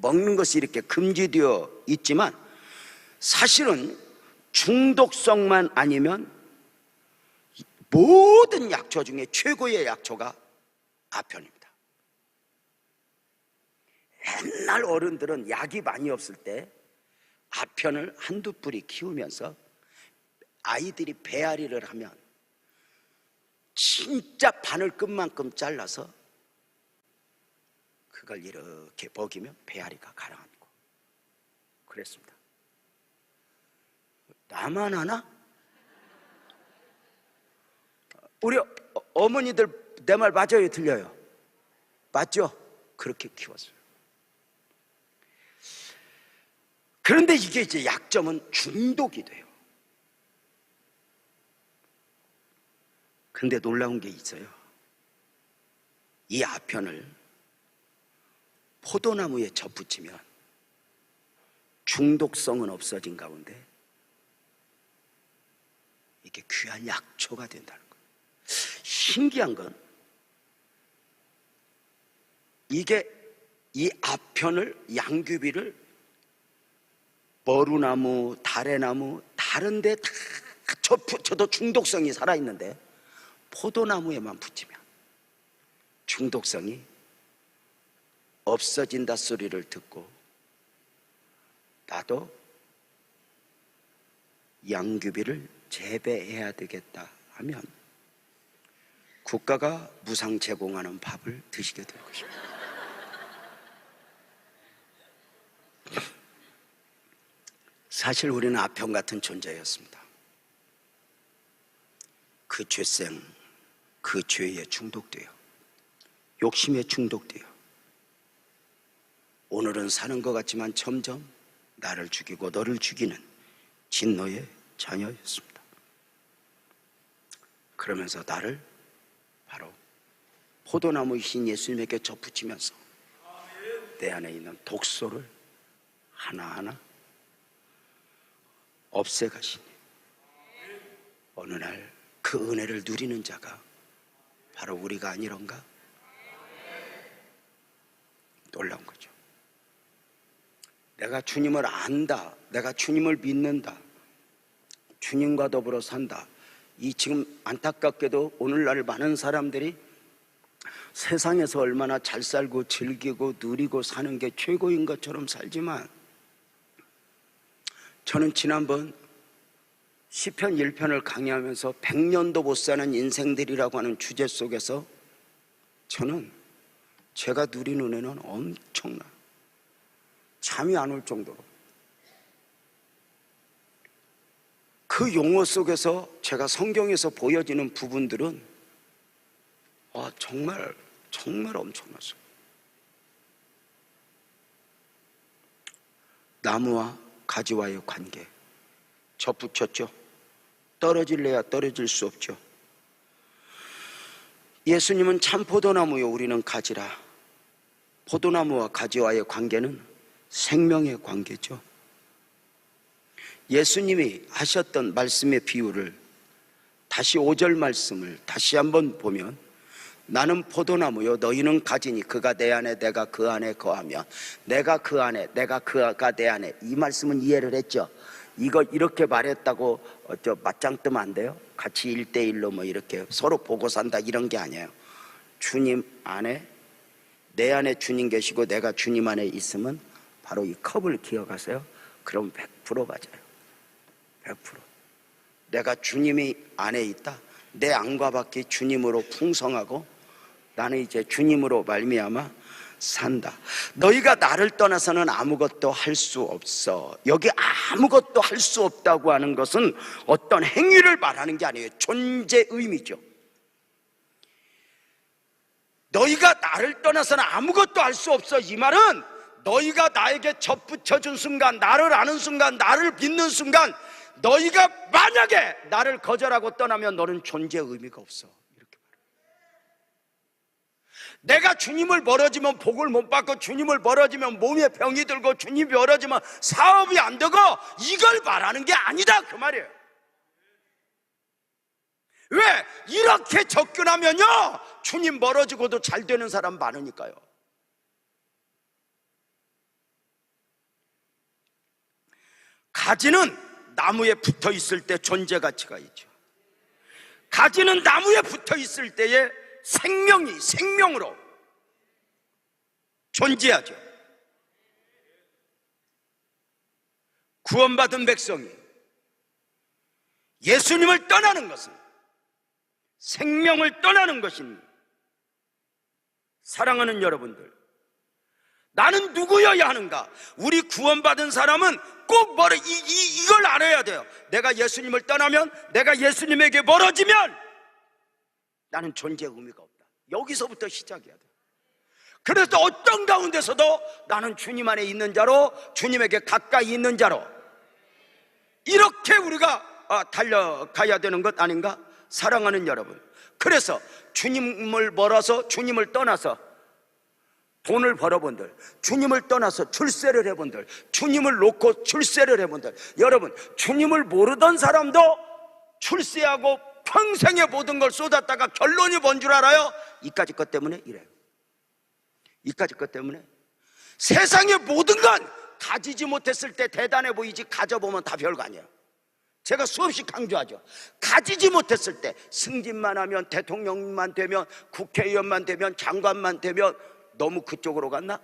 먹는 것이 이렇게 금지되어 있지만, 사실은 중독성만 아니면 모든 약초 중에 최고의 약초가 아편입니다. 옛날 어른들은 약이 많이 없을 때 아편을 한두 뿌리 키우면서 아이들이 배앓이를 하면 진짜 바늘끝만큼 잘라서 그걸 이렇게 먹이면 배앓이가 가라앉고 그랬습니다. 나만 하나? 우리 어머니들 내 말 맞아요, 틀려요? 맞죠? 그렇게 키웠어요. 그런데 이게 이제 약점은 중독이 돼요. 근데 놀라운 게 있어요. 이 아편을 포도나무에 접붙이면 중독성은 없어진 가운데 이게 귀한 약초가 된다는 거예요. 신기한 건 이게 이 아편을, 양귀비를 머루나무, 다래나무 다른데 다 접붙여도 중독성이 살아있는데 포도나무에만 붙이면 중독성이 없어진다 소리를 듣고, 나도 양귀비를 재배해야 되겠다 하면 국가가 무상 제공하는 밥을 드시게 될 것입니다. 사실 우리는 아편 같은 존재였습니다. 그 죄성, 그 죄에 중독돼요. 욕심에 중독돼요. 오늘은 사는 것 같지만 점점 나를 죽이고 너를 죽이는 진노의 자녀였습니다. 그러면서 나를 바로 포도나무이신 예수님에게 접붙이면서 내 안에 있는 독소를 하나하나 없애가시니 어느 날 그 은혜를 누리는 자가 바로 우리가 아니런가? 놀라운 거죠. 내가 주님을 안다, 내가 주님을 믿는다, 주님과 더불어 산다. 이 지금 안타깝게도 오늘날 많은 사람들이 세상에서 얼마나 잘 살고 즐기고 누리고 사는 게 최고인 것처럼 살지만, 저는 지난번 시편 1편을 강의하면서 100년도 못 사는 인생들이라고 하는 주제 속에서 저는 제가 누린 은혜는 엄청나, 잠이 안 올 정도로 그 용어 속에서 제가 성경에서 보여지는 부분들은 정말 엄청났어요. 나무와 가지와의 관계 접붙였죠. 떨어질래야 떨어질 수 없죠. 예수님은 참 포도나무요 우리는 가지라. 포도나무와 가지와의 관계는 생명의 관계죠. 예수님이 하셨던 말씀의 비유를 다시 5절 말씀을 다시 한번 보면, 나는 포도나무요 너희는 가지니 그가 내 안에 내가 그 안에 거하면 내가 그 안에 내가 그가 내 안에. 이 말씀은 이해를 했죠. 이거 이렇게 말했다고 맞짱 뜨면 안 돼요. 같이 1대1로 뭐 이렇게 서로 보고 산다 이런 게 아니에요. 주님 안에, 내 안에 주님 계시고 내가 주님 안에 있으면 바로 이 컵을 기억하세요. 그럼 100% 맞아요. 100%. 내가 주님이 안에 있다, 내 안과 밖이 주님으로 풍성하고 나는 이제 주님으로 말미암아 산다. 너희가 나를 떠나서는 아무것도 할 수 없어. 여기 아무것도 할 수 없다고 하는 것은 어떤 행위를 말하는 게 아니에요. 존재 의미죠. 너희가 나를 떠나서는 아무것도 할 수 없어. 이 말은 너희가 나에게 접붙여준 순간, 나를 아는 순간, 나를 믿는 순간, 너희가 만약에 나를 거절하고 떠나면 너는 존재 의미가 없어. 이렇게 말해요. 내가 주님을 멀어지면 복을 못 받고, 주님을 멀어지면 몸에 병이 들고, 주님이 멀어지면 사업이 안 되고, 이걸 말하는 게 아니다 그 말이에요. 왜? 이렇게 접근하면요 주님 멀어지고도 잘 되는 사람 많으니까요. 가지는 나무에 붙어 있을 때 존재 가치가 있죠. 가지는 나무에 붙어 있을 때에 생명으로 존재하죠. 구원받은 백성이 예수님을 떠나는 것은, 생명을 떠나는 것입니다. 사랑하는 여러분들, 나는 누구여야 하는가? 우리 구원받은 사람은 꼭 이걸 알아야 돼요. 내가 예수님을 떠나면, 내가 예수님에게 멀어지면 나는 존재 의미가 없다. 여기서부터 시작해야 돼요. 그래서 어떤 가운데서도 나는 주님 안에 있는 자로, 주님에게 가까이 있는 자로, 이렇게 우리가 달려가야 되는 것 아닌가? 사랑하는 여러분, 그래서 주님을 멀어서, 주님을 떠나서 돈을 벌어본들, 주님을 떠나서 출세를 해본들, 주님을 놓고 출세를 해본들, 여러분 주님을 모르던 사람도 출세하고 평생의 모든 걸 쏟았다가 결론이 뭔 줄 알아요? 이까짓 것 때문에 이래요. 이까짓 것 때문에 세상의 모든 건 가지지 못했을 때 대단해 보이지, 가져보면 다 별거 아니에요. 제가 수없이 강조하죠. 가지지 못했을 때, 승진만 하면, 대통령만 되면, 국회의원만 되면, 장관만 되면 너무 그쪽으로 갔나?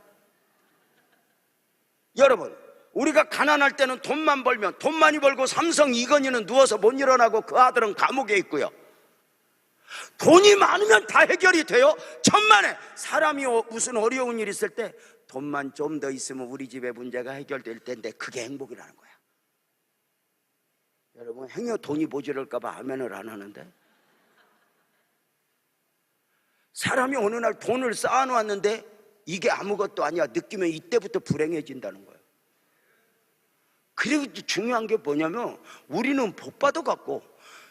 여러분, 우리가 가난할 때는 돈만 벌면, 돈 많이 벌고 삼성 이건희는 누워서 못 일어나고 그 아들은 감옥에 있고요. 돈이 많으면 다 해결이 돼요. 천만에 사람이 무슨 어려운 일 있을 때 돈만 좀 더 있으면 우리 집의 문제가 해결될 텐데, 그게 행복이라는 거야. 여러분, 행여 돈이 모자랄까 봐 아멘을 안 하는데, 사람이 어느 날 돈을 쌓아놓았는데 이게 아무것도 아니야 느끼면 이때부터 불행해진다는 거예요. 그리고 중요한 게 뭐냐면, 우리는 복 받아갖고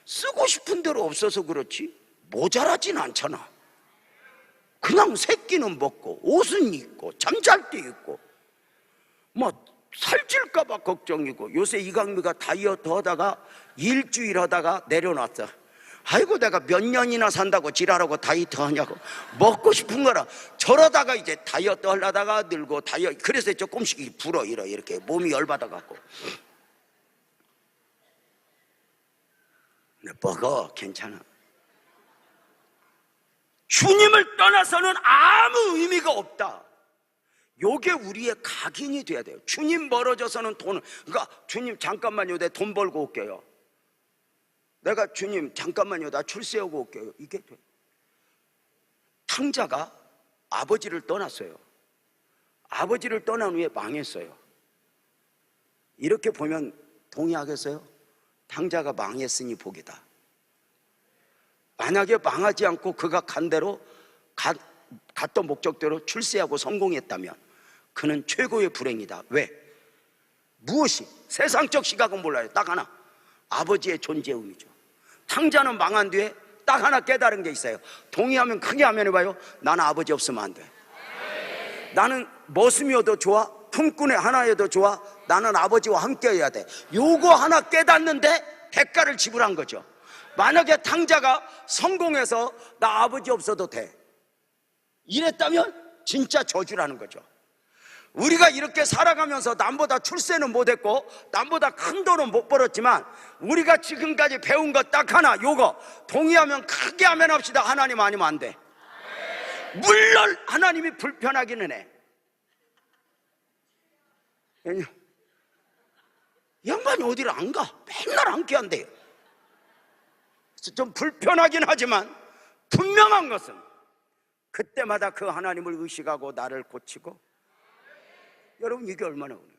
쓰고 싶은 대로 없어서 그렇지 모자라진 않잖아. 그냥 새끼는 먹고 옷은 입고 잠잘 때 입고, 뭐 살찔까봐 걱정이고. 요새 이강미가 다이어트 하다가 일주일 하다가 내려놨어. 아이고 내가 몇 년이나 산다고 지랄하고 다이어트 하냐고. 먹고 싶은 거라. 저러다가 이제 다이어트 하려다가 늘고 그래서 조금씩 불어 이렇게 몸이 열받아 갖고. 먹어, 괜찮아. 주님을 떠나서는 아무 의미가 없다. 요게 우리의 각인이 돼야 돼요. 주님 멀어져서는 그러니까 주님 잠깐만요, 내 돈 벌고 올게요. 내가 주님 잠깐만요, 나 출세하고 올게요. 이게 돼. 탕자가 아버지를 떠났어요. 아버지를 떠난 후에 망했어요. 이렇게 보면 동의하겠어요? 탕자가 망했으니 복이다. 만약에 망하지 않고 그가 간 대로 갔던 목적대로 출세하고 성공했다면 그는 최고의 불행이다. 왜? 무엇이? 세상적 시각은 몰라요. 딱 하나, 아버지의 존재의 의미죠. 탕자는 망한 뒤에 딱 하나 깨달은 게 있어요. 동의하면 크게 하면 해봐요. 나는 아버지 없으면 안 돼. 나는 머슴이어도 좋아, 품꾼의 하나여도 좋아, 나는 아버지와 함께 해야 돼. 요거 하나 깨닫는데 대가를 지불한 거죠. 만약에 탕자가 성공해서 나 아버지 없어도 돼 이랬다면 진짜 저주라는 거죠. 우리가 이렇게 살아가면서 남보다 출세는 못했고 남보다 큰 돈은 못 벌었지만 우리가 지금까지 배운 것 딱 하나, 요거 동의하면 크게 하면 합시다. 하나님 아니면 안 돼. 물론 하나님이 불편하기는 해. 왜냐? 양반이 어디를 안 가? 맨날 함께 한대요. 좀 불편하긴 하지만 분명한 것은 그때마다 그 하나님을 의식하고 나를 고치고. 여러분, 이게 얼마나 오늘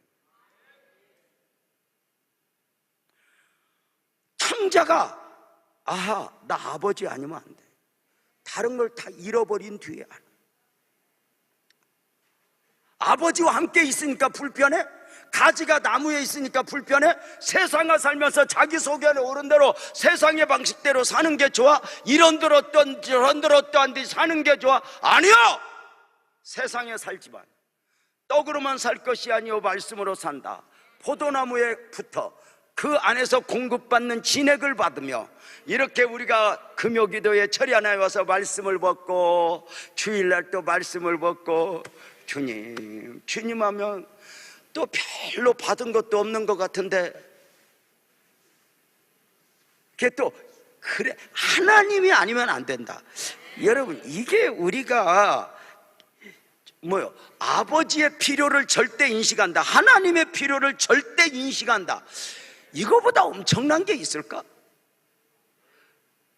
탕자가 아하, 나 아버지 아니면 안 돼. 다른 걸 다 잃어버린 뒤에 아버지와 함께 있으니까 불편해? 가지가 나무에 있으니까 불편해? 세상을 살면서 자기 속에 오른 대로 세상의 방식대로 사는 게 좋아? 이런 대로 저런 대로 사는 게 좋아? 아니요! 세상에 살지만 떡으로만 살 것이 아니요 말씀으로 산다. 포도나무에 붙어 그 안에서 공급받는 진액을 받으며, 이렇게 우리가 금요기도에 철이 하나에 와서 말씀을 받고 주일날 또 말씀을 받고 주님 하면 또 별로 받은 것도 없는 것 같은데, 그게 또 그래 하나님이 아니면 안 된다. 여러분, 이게 우리가 아버지의 필요를 절대 인식한다, 하나님의 필요를 절대 인식한다, 이거보다 엄청난 게 있을까?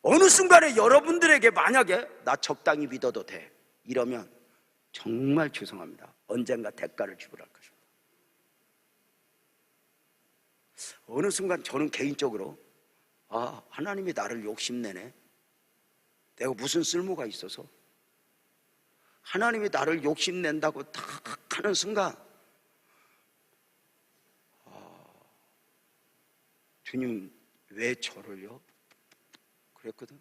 어느 순간에 여러분들에게 만약에 나 적당히 믿어도 돼 이러면 정말 죄송합니다, 언젠가 대가를 지불할 것입니다. 어느 순간 저는 개인적으로 하나님이 나를 욕심내네, 내가 무슨 쓸모가 있어서 하나님이 나를 욕심낸다고 딱 하는 순간 주님 왜 저를요? 그랬거든.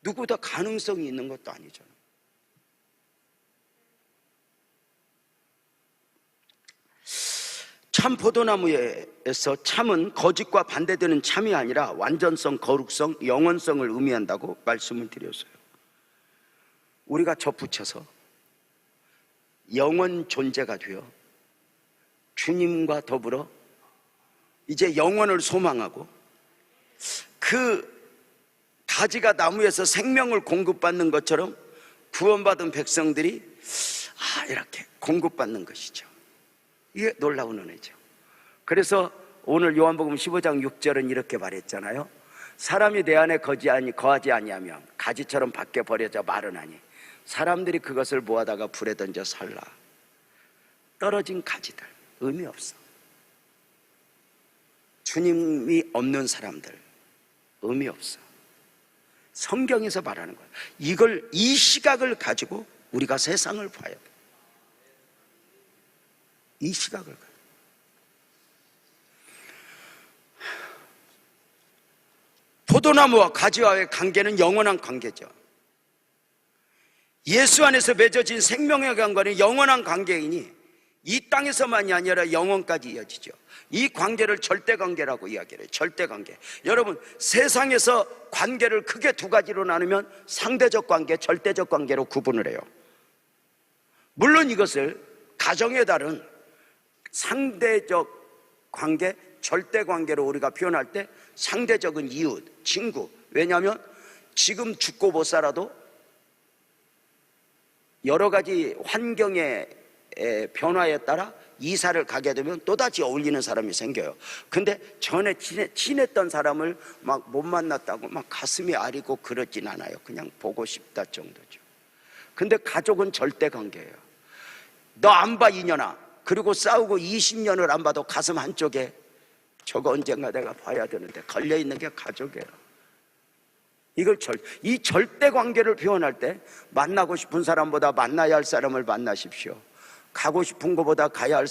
누구보다 가능성이 있는 것도 아니잖아. 참 포도나무에서 참은 거짓과 반대되는 참이 아니라 완전성, 거룩성, 영원성을 의미한다고 말씀을 드렸어요. 우리가 접붙여서 영원 존재가 되어 주님과 더불어 이제 영원을 소망하고, 그 가지가 나무에서 생명을 공급받는 것처럼 구원받은 백성들이 이렇게 공급받는 것이죠. 이게 놀라운 은혜죠. 그래서 오늘 요한복음 15장 6절은 이렇게 말했잖아요. 사람이 내 안에 거하지 아니하면 가지처럼 밖에 버려져 마르나니 사람들이 그것을 모아다가 불에 던져 살라. 떨어진 가지들 의미 없어. 주님이 없는 사람들 의미 없어. 성경에서 말하는 거야. 이 시각을 가지고 우리가 세상을 봐야 돼. 이 시각을 가지고. 포도나무와 가지와의 관계는 영원한 관계죠. 예수 안에서 맺어진 생명의 관계는 영원한 관계이니 이 땅에서만이 아니라 영원까지 이어지죠. 이 관계를 절대관계라고 이야기를 해요. 절대관계. 여러분, 세상에서 관계를 크게 두 가지로 나누면 상대적 관계, 절대적 관계로 구분을 해요. 물론 이것을 가정에 따른 상대적 관계, 절대관계로 우리가 표현할 때 상대적은 이웃, 친구. 왜냐하면 지금 죽고 못 살아도 여러 가지 환경의 변화에 따라 이사를 가게 되면 또다시 어울리는 사람이 생겨요. 근데 전에 친했던 사람을 막 못 만났다고 막 가슴이 아리고 그러진 않아요. 그냥 보고 싶다 정도죠. 근데 가족은 절대 관계예요. 너 안 봐 2년아. 그리고 싸우고 20년을 안 봐도 가슴 한쪽에 저거 언젠가 내가 봐야 되는데 걸려있는 게 가족이에요. 이 절대 관계를 표현할 때 만나고 싶은 사람보다 만나야 할 사람을 만나십시오. 가고 싶은 것보다 가야 할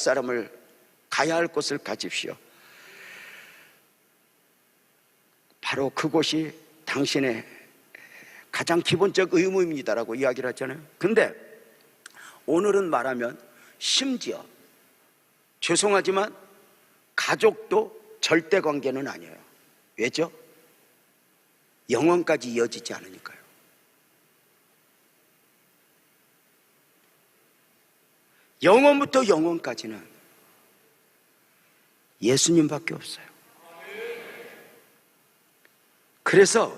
곳을 가십시오. 바로 그곳이 당신의 가장 기본적 의무입니다라고 이야기를 하잖아요. 근데 오늘은 말하면 심지어 죄송하지만 가족도 절대 관계는 아니에요. 왜죠? 영원까지 이어지지 않으니까요. 영원부터 영원까지는 예수님밖에 없어요. 그래서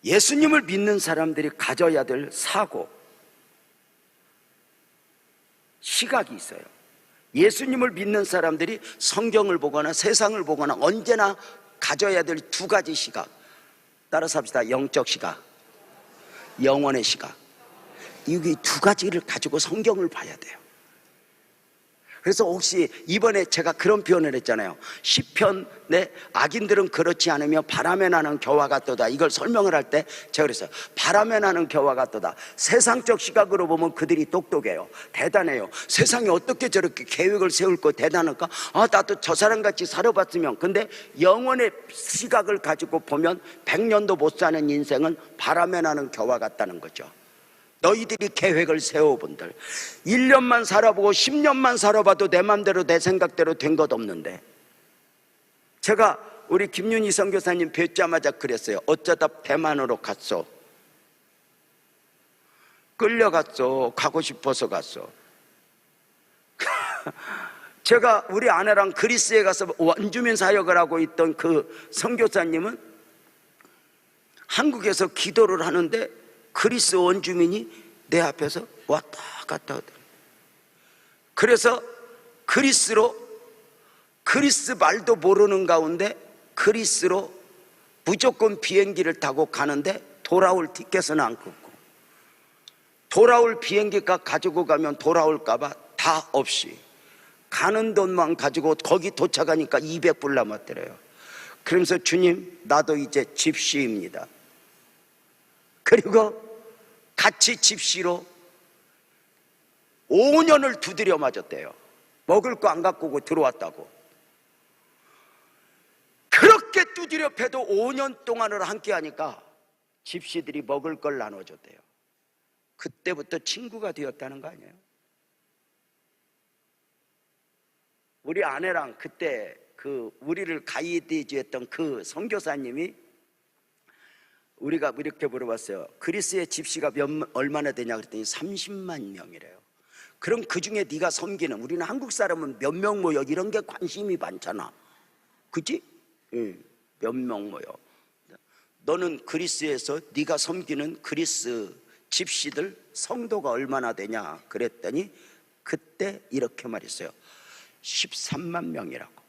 예수님을 믿는 사람들이 가져야 될 사고, 시각이 있어요. 예수님을 믿는 사람들이 성경을 보거나 세상을 보거나 언제나 가져야 될 두 가지 시각. 따라서 합시다. 영적 시각, 영원의 시각. 이 두 가지를 가지고 성경을 봐야 돼요. 그래서 혹시 이번에 제가 그런 표현을 했잖아요. 시편에 악인들은 그렇지 않으며 바람에 나는 겨와 같도다. 이걸 설명을 할 때 제가 그랬어요. 바람에 나는 겨와 같도다. 세상적 시각으로 보면 그들이 똑똑해요. 대단해요. 세상에 어떻게 저렇게 계획을 세울 거 대단할까? 나도 저 사람같이 살아봤으면. 근데 영원의 시각을 가지고 보면 100년도 못 사는 인생은 바람에 나는 겨와 같다는 거죠. 너희들이 계획을 세워본들 1년만 살아보고 10년만 살아봐도 내 맘대로 내 생각대로 된 것 없는데, 제가 우리 김윤희 선교사님 뵙자마자 그랬어요. 어쩌다 대만으로 갔어. 끌려갔어. 가고 싶어서 갔어. 제가 우리 아내랑 그리스에 가서 원주민 사역을 하고 있던 그 선교사님은 한국에서 기도를 하는데 그리스 원주민이 내 앞에서 왔다 갔다 하더라고요. 그래서 그리스 말도 모르는 가운데 그리스로 무조건 비행기를 타고 가는데 돌아올 티켓은 안 끊고, 돌아올 비행기값 가지고 가면 돌아올까봐 다 없이 가는 돈만 가지고 거기 도착하니까 200불 남았더래요. 그러면서 주님, 나도 이제 집시입니다. 그리고 같이 집시로 5년을 두드려 맞았대요. 먹을 거 안 갖고 오고 들어왔다고. 그렇게 두드려 패도 5년 동안을 함께 하니까 집시들이 먹을 걸 나눠줬대요. 그때부터 친구가 되었다는 거 아니에요? 우리 아내랑 그때 우리를 가이드 했던 그 선교사님이 우리가 이렇게 물어봤어요. 그리스의 집시가 얼마나 되냐 그랬더니 30만 명이래요. 그럼 그 중에 네가 섬기는, 우리는 한국 사람은 몇 명 모여 이런 게 관심이 많잖아. 그치? 응, 몇 명 모여. 너는 그리스에서 네가 섬기는 그리스 집시들 성도가 얼마나 되냐 그랬더니 그때 이렇게 말했어요. 13만 명이라고.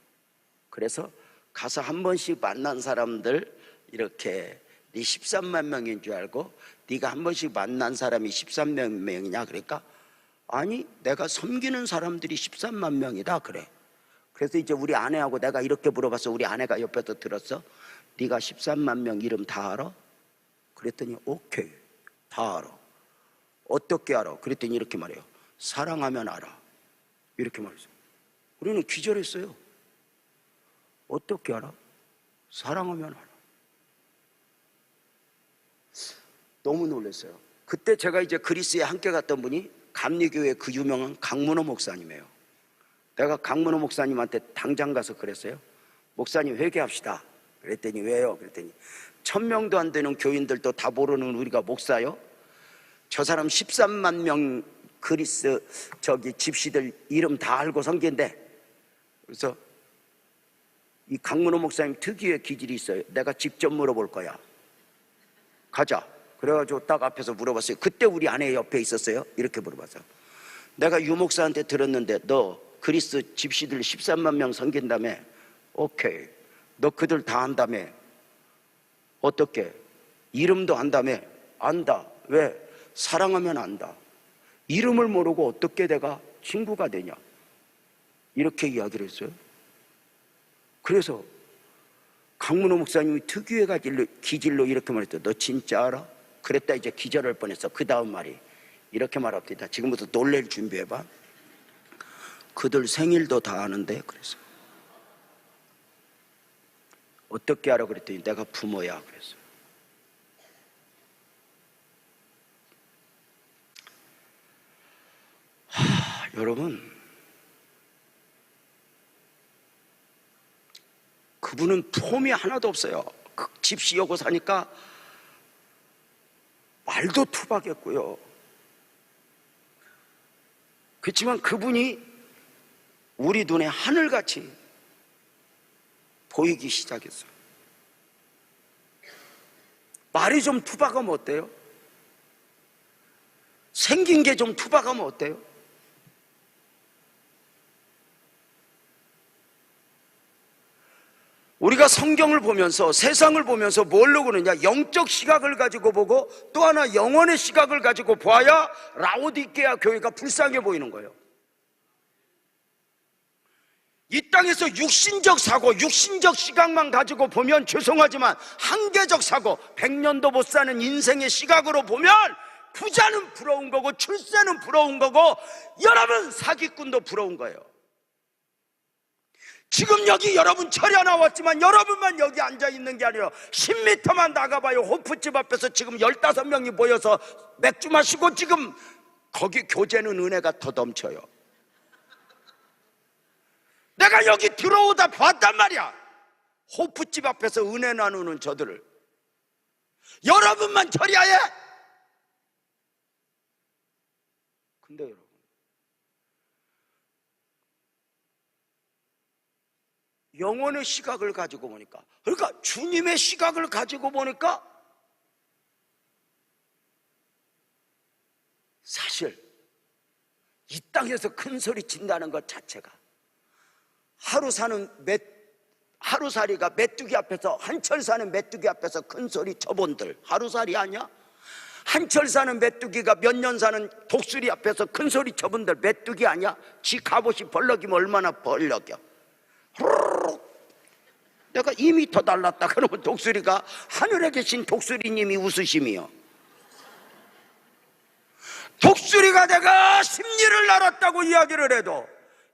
그래서 가서 한 번씩 만난 사람들 이렇게 네 13만 명인 줄 알고 네가 한 번씩 만난 사람이 13만 명이냐 그러니까 아니 내가 섬기는 사람들이 13만 명이다 그래. 그래서 이제 우리 아내하고 내가 이렇게 물어봤어. 우리 아내가 옆에서 들었어. 네가 13만 명 이름 다 알아? 그랬더니 오케이 다 알아. 어떻게 알아? 그랬더니 이렇게 말해요. 사랑하면 알아. 이렇게 말했어요. 우리는 기절했어요. 어떻게 알아? 사랑하면 알아. 너무 놀랐어요. 그때 제가 이제 그리스에 함께 갔던 분이 감리교회 그 유명한 강문호 목사님이에요. 내가 강문호 목사님한테 당장 가서 그랬어요. 목사님 회개합시다. 그랬더니 왜요? 그랬더니 1000명도 안 되는 교인들도 다 모르는 우리가 목사요? 저 사람 13만 명 그리스 집시들 이름 다 알고 섬긴데. 그래서 이 강문호 목사님 특유의 기질이 있어요. 내가 직접 물어볼 거야. 가자. 그래가지고 딱 앞에서 물어봤어요. 그때 우리 아내 옆에 있었어요? 이렇게 물어봤어요. 내가 유 목사한테 들었는데 너 그리스 집시들 13만 명 섬긴다며? 오케이. 너 그들 다 안다며? 어떻게? 이름도 안다며? 안다. 왜? 사랑하면 안다. 이름을 모르고 어떻게 내가 친구가 되냐? 이렇게 이야기를 했어요. 그래서 강문호 목사님이 특유의 기질로 이렇게 말했대. 너 진짜 알아? 그랬다 이제 기절할 뻔했어. 그 다음 말이 이렇게 말합니다. 지금부터 놀랄 준비해봐. 그들 생일도 다 아는데. 그래서 어떻게 알아? 그랬더니 내가 부모야. 그랬어요. 여러분, 그분은 폼이 하나도 없어요. 집시여고 사니까 말도 투박했고요. 그렇지만 그분이 우리 눈에 하늘같이 보이기 시작했어요. 말이 좀 투박하면 어때요? 생긴 게 좀 투박하면 어때요? 우리가 성경을 보면서 세상을 보면서 뭘로 보느냐? 영적 시각을 가지고 보고 또 하나 영혼의 시각을 가지고 보아야 라오디게아 교회가 불쌍해 보이는 거예요. 이 땅에서 육신적 사고, 육신적 시각만 가지고 보면 죄송하지만 한계적 사고, 100년도 못 사는 인생의 시각으로 보면 부자는 부러운 거고 출세는 부러운 거고 여러분 사기꾼도 부러운 거예요. 지금 여기 여러분 철야 나왔지만 여러분만 여기 앉아있는 게 아니라 10m만 나가봐요. 호프집 앞에서 지금 15명이 모여서 맥주 마시고 지금 거기 교제는 은혜가 더 넘쳐요. 내가 여기 들어오다 봤단 말이야. 호프집 앞에서 은혜 나누는 저들을. 여러분만 철야해? 근데 여러분, 영혼의 시각을 가지고 보니까, 그러니까 주님의 시각을 가지고 보니까 사실 이 땅에서 큰 소리 친다는 것 자체가 하루살이가 메뚜기 앞에서, 한철 사는 메뚜기 앞에서 큰 소리 쳐본들 하루살이 아니야? 한철 사는 메뚜기가 몇 년 사는 독수리 앞에서 큰 소리 쳐본들 메뚜기 아니야? 지 갑옷이 벌럭이면 얼마나 벌럭이야. 내가 2m 달랐다 그러면 독수리가, 하늘에 계신 독수리님이 웃으심이요. 독수리가 내가 심리를 날았다고 이야기를 해도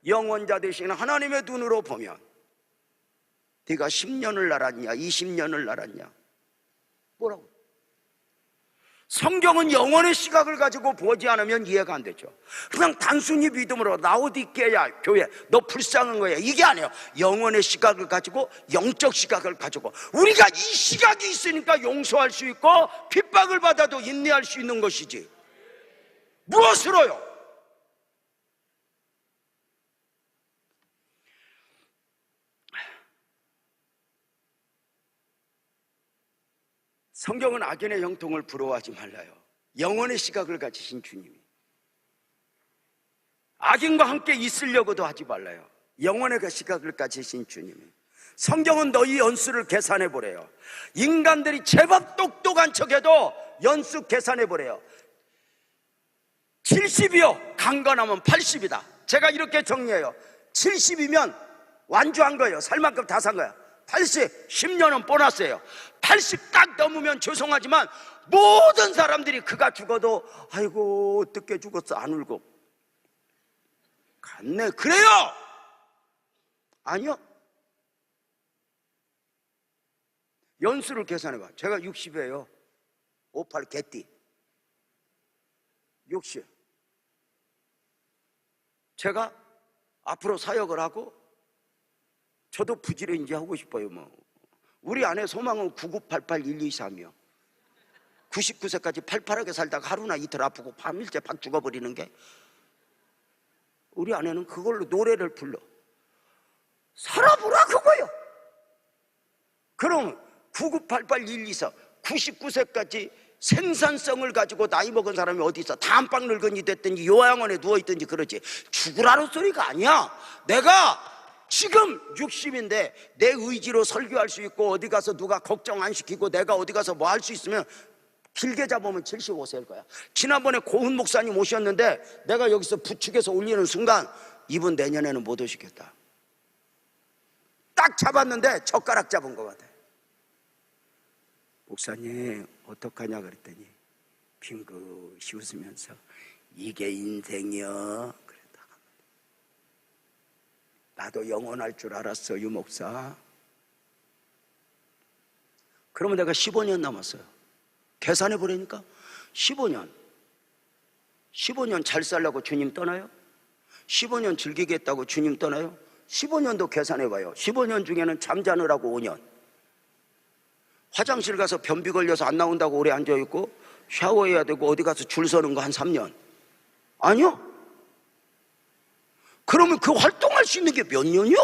영원자 되신 하나님의 눈으로 보면 네가 10년을 날았냐 20년을 날았냐 뭐라고? 성경은 영혼의 시각을 가지고 보지 않으면 이해가 안 되죠. 그냥 단순히 믿음으로 라오디게아 교회 너 불쌍한 거야 이게 아니에요. 영혼의 시각을 가지고 영적 시각을 가지고 우리가 이 시각이 있으니까 용서할 수 있고 핍박을 받아도 인내할 수 있는 것이지 무엇으로요? 성경은 악인의 형통을 부러워하지 말라요. 영혼의 시각을 가지신 주님이 악인과 함께 있으려고도 하지 말라요. 영혼의 시각을 가지신 주님이. 성경은 너희 연수를 계산해 보래요. 인간들이 제법 똑똑한 척해도 연수 계산해 보래요. 70이요 강건하면 80이다. 제가 이렇게 정리해요. 70이면 완주한 거예요. 살 만큼 다 산 거야. 80, 10년은 보너스예요. 80 딱 넘으면 죄송하지만 모든 사람들이 그가 죽어도 아이고 어떻게 죽었어 안 울고 갔네 그래요? 아니요. 연수를 계산해봐. 제가 60이에요 58 개띠 60 제가 앞으로 사역을 하고 저도 부지런히 하고 싶어요. 우리 아내 소망은 9988123이요 99세까지 팔팔하게 살다가 하루나 이틀 아프고 밤일째 박 죽어버리는 게, 우리 아내는 그걸로 노래를 불러. 살아보라 그거요. 그럼 9988124 99세까지 생산성을 가지고 나이 먹은 사람이 어디 있어? 다 안방 늙은이 됐든지 요양원에 누워있든지 그러지, 죽으라는 소리가 아니야. 내가 지금 60인데 내 의지로 설교할 수 있고 어디 가서 누가 걱정 안 시키고 내가 어디 가서 뭐 할 수 있으면 길게 잡으면 75세일 거야. 지난번에 고은 목사님 오셨는데 내가 여기서 부축해서 올리는 순간 이분 내년에는 못 오시겠다. 딱 잡았는데 젓가락 잡은 것 같아. 목사님 어떡하냐 그랬더니 빙긋이 웃으면서 이게 인생이여 그랬다가, 나도 영원할 줄 알았어 유 목사. 그러면 내가 15년 남았어요. 계산해 보라니까 15년 잘 살려고 주님 떠나요? 15년 즐기겠다고 주님 떠나요? 15년도 계산해 봐요. 15년 중에는 잠자느라고 5년, 화장실 가서 변비 걸려서 안 나온다고 오래 앉아있고 샤워해야 되고 어디 가서 줄 서는 거 한 3년 아니요? 그러면 그 활동할 수 있는 게 몇 년이요?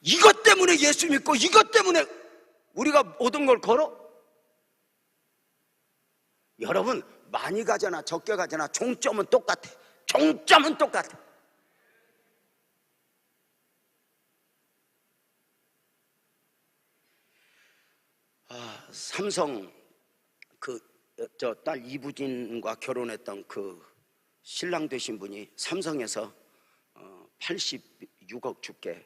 이것 때문에 예수 믿고 이것 때문에 우리가 모든 걸 걸어? 여러분 많이 가잖아 적게 가잖아 종점은 똑같아. 종점은 똑같아. 삼성 저 딸 이부진과 결혼했던 그 신랑 되신 분이 삼성에서 86억 줄게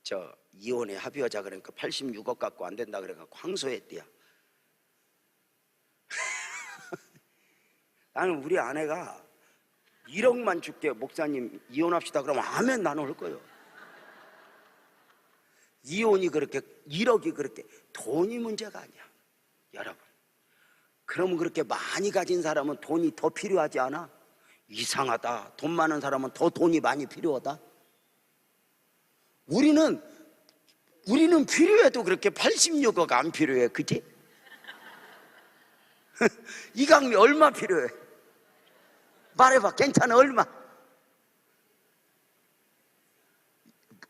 저 이혼에 합의하자 그러니까 86억 갖고 안 된다 그래갖고 항소했대요. 나는 우리 아내가 1억만 줄게 목사님 이혼합시다 그러면 아멘 나는 할 거예요. 이혼이 그렇게 1억이 그렇게 돈이 문제가 아니야 여러분. 그러면 그렇게 많이 가진 사람은 돈이 더 필요하지 않아? 이상하다. 돈 많은 사람은 더 돈이 많이 필요하다. 우리는 필요해도 그렇게 86억 안 필요해. 그치? 이강미 얼마 필요해? 말해봐. 괜찮아? 얼마?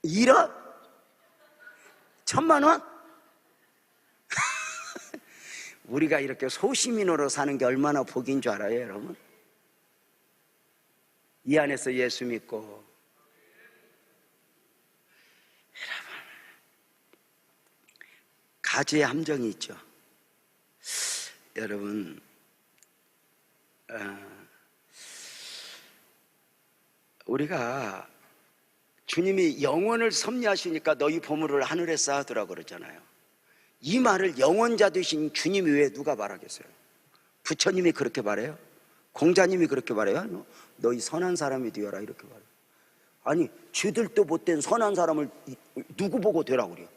1억? 1,000만 원? 우리가 이렇게 소시민으로 사는 게 얼마나 복인 줄 알아요 여러분? 이 안에서 예수 믿고. 여러분 가지의 함정이 있죠. 여러분 우리가 주님이 영원을 섭리하시니까 너희 보물을 하늘에 쌓아두라고 그러잖아요. 이 말을 영원자 되신 주님 외에 누가 말하겠어요? 부처님이 그렇게 말해요? 공자님이 그렇게 말해요? 너희 선한 사람이 되어라 이렇게 말해요. 아니 쥐들도 못된 선한 사람을 누구 보고 되라고 그래요?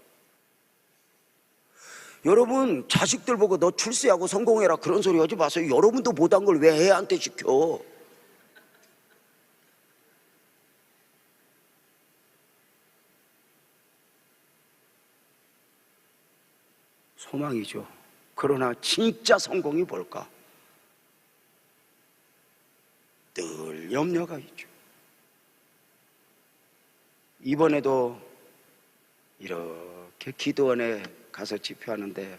여러분 자식들 보고 너 출세하고 성공해라 그런 소리 하지 마세요. 여러분도 못한 걸 왜 애한테 시켜? 소망이죠. 그러나 진짜 성공이 뭘까? 늘 염려가 있죠. 이번에도 이렇게 기도원에 가서 집회하는데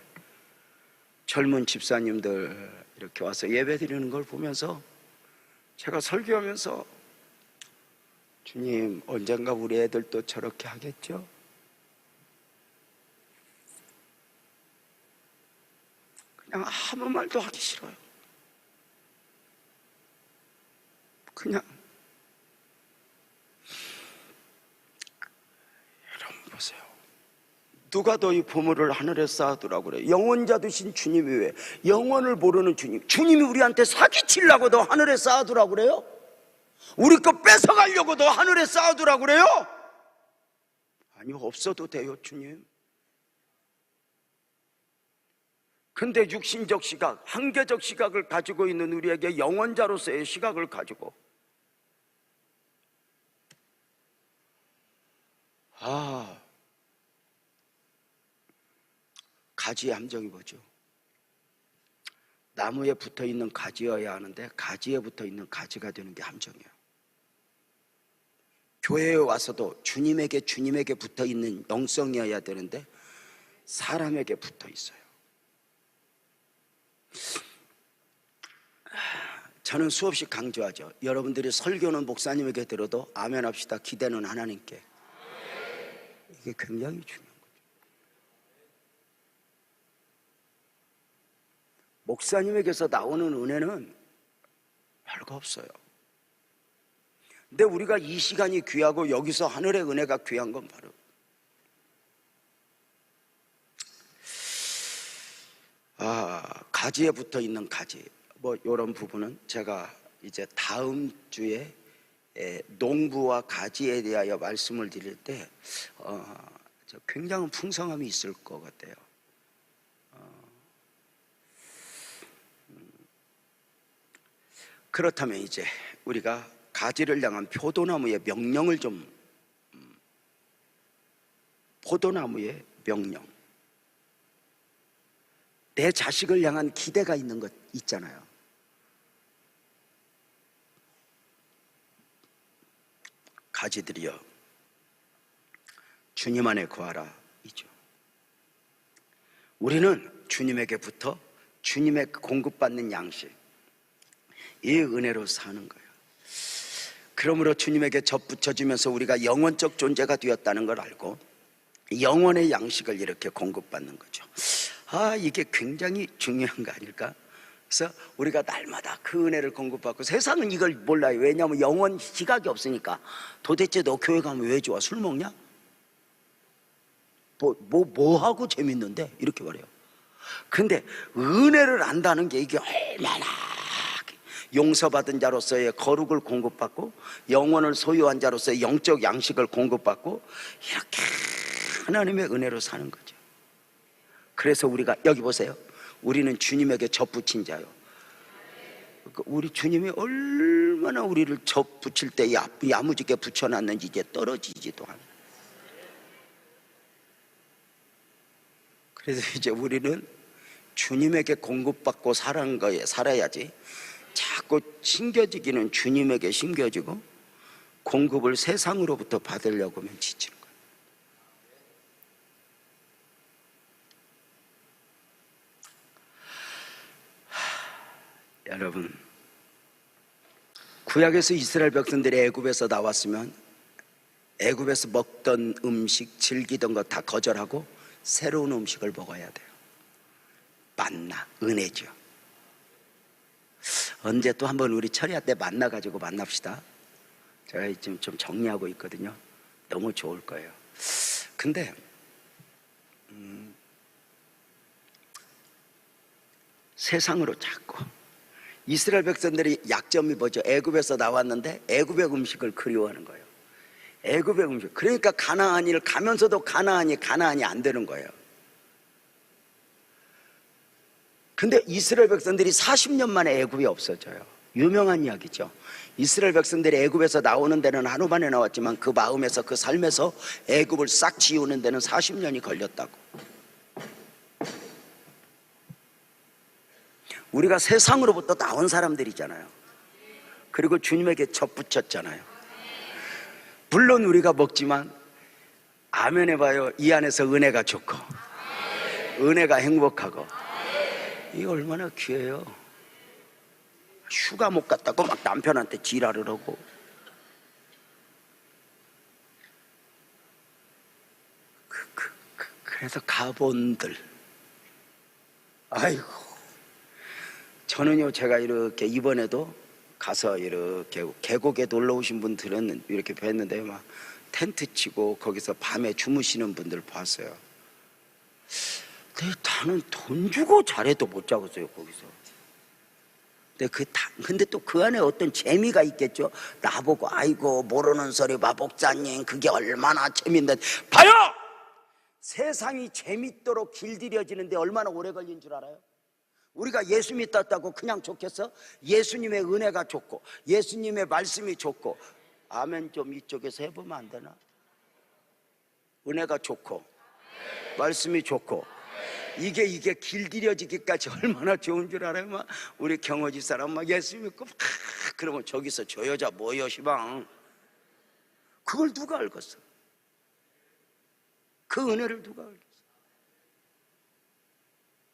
젊은 집사님들 이렇게 와서 예배 드리는 걸 보면서 제가 설교하면서 주님 언젠가 우리 애들도 저렇게 하겠죠? 그냥 아무 말도 하기 싫어요. 그냥 여러분 보세요. 누가 너희 보물을 하늘에 쌓아두라고 그래? 영원자 되신 주님 외에 영원을 모르는 주님, 주님이 우리한테 사기치려고 너 하늘에 쌓아두라고 그래요? 우리 거 뺏어가려고 너 하늘에 쌓아두라고 그래요? 아니요, 없어도 돼요 주님. 근데 육신적 시각, 한계적 시각을 가지고 있는 우리에게 영원자로서의 시각을 가지고 가지의 함정이 뭐죠? 나무에 붙어 있는 가지여야 하는데 가지에 붙어 있는 가지가 되는 게 함정이에요. 교회에 와서도 주님에게 붙어 있는 영성이어야 되는데 사람에게 붙어 있어요. 저는 수없이 강조하죠. 여러분들이 설교는 목사님에게 들어도 아멘 합시다. 기대는 하나님께. 이게 굉장히 중요한 거죠. 목사님에게서 나오는 은혜는 별거 없어요. 근데 우리가 이 시간이 귀하고 여기서 하늘의 은혜가 귀한 건 바로 가지에 붙어 있는 가지. 뭐 이런 부분은 제가 이제 다음 주에 농부와 가지에 대하여 말씀을 드릴 때 굉장한 풍성함이 있을 것 같아요. 그렇다면 이제 우리가 가지를 향한 포도나무의 명령을 포도나무의 명령, 내 자식을 향한 기대가 있는 것 있잖아요. 가지들이여 주님 안에 거하라 이죠. 우리는 주님에게부터 주님의 공급받는 양식, 이 은혜로 사는 거예요. 그러므로 주님에게 접붙여지면서 우리가 영원적 존재가 되었다는 걸 알고 영원의 양식을 이렇게 공급받는 거죠. 이게 굉장히 중요한 거 아닐까? 그래서 우리가 날마다 그 은혜를 공급받고, 세상은 이걸 몰라요. 왜냐하면 영원 시각이 없으니까. 도대체 너 교회 가면 왜 좋아? 술 먹냐? 뭐 하고 재밌는데? 이렇게 말해요. 근데 은혜를 안다는 게 이게 얼마나 용서받은 자로서의 거룩을 공급받고 영원을 소유한 자로서의 영적 양식을 공급받고 이렇게 하나님의 은혜로 사는 거죠. 그래서 우리가 여기 보세요. 우리는 주님에게 접붙인 자요. 우리 주님이 얼마나 우리를 접붙일 때 야무지게 붙여놨는지 이제 떨어지지도 않아요. 그래서 이제 우리는 주님에게 공급받고 사는 거에 살아야지, 자꾸 심겨지기는 주님에게 심겨지고 공급을 세상으로부터 받으려고 하면 지치는 거예요. 여러분, 구약에서 이스라엘 백성들이 애굽에서 나왔으면 애굽에서 먹던 음식, 즐기던 것 다 거절하고 새로운 음식을 먹어야 돼요. 만나, 은혜죠. 언제 또 한번 우리 철야때 만나가지고 만납시다. 제가 지금 좀 정리하고 있거든요. 너무 좋을 거예요. 근데 세상으로 자꾸 이스라엘 백성들이 약점이 뭐죠? 애굽에서 나왔는데 애굽의 음식을 그리워하는 거예요. 애굽의 음식. 그러니까 가나안을 가면서도 가나안이 안 되는 거예요. 근데 이스라엘 백성들이 40년 만에 애굽이 없어져요. 유명한 이야기죠. 이스라엘 백성들이 애굽에서 나오는 데는 하루 만에 나왔지만 그 마음에서, 그 삶에서 애굽을 싹 지우는 데는 40년이 걸렸다고. 우리가 세상으로부터 나온 사람들이잖아요. 그리고 주님에게 접붙였잖아요. 물론 우리가 먹지만 아멘 해봐요. 이 안에서 은혜가 좋고 은혜가 행복하고, 이게 얼마나 귀해요. 휴가 못 갔다고 막 남편한테 지랄을 하고, 그래서 가본들, 아이고, 저는요, 제가 이렇게 이번에도 가서 이렇게 계곡에 놀러 오신 분들은 이렇게 뵀는데 막 텐트 치고 거기서 밤에 주무시는 분들 봤어요. 근데 나는 돈 주고 잘해도 못 자겠어요, 거기서. 근데 또 그 안에 어떤 재미가 있겠죠. 나보고 아이고 모르는 소리 봐 목사님, 그게 얼마나 재밌는데. 봐요! 세상이 재밌도록 길들여지는데 얼마나 오래 걸린 줄 알아요? 우리가 예수 믿었다고 그냥 좋겠어? 예수님의 은혜가 좋고 예수님의 말씀이 좋고, 아멘 좀 이쪽에서 해보면 안 되나? 은혜가 좋고 말씀이 좋고 이게 길들여지기까지 얼마나 좋은 줄 알아요? 막 우리 경호지 사람 막 예수 믿고 막 그러면 저기서 저 여자 뭐여 시방. 그걸 누가 알겠어? 그 은혜를 누가 알겠어?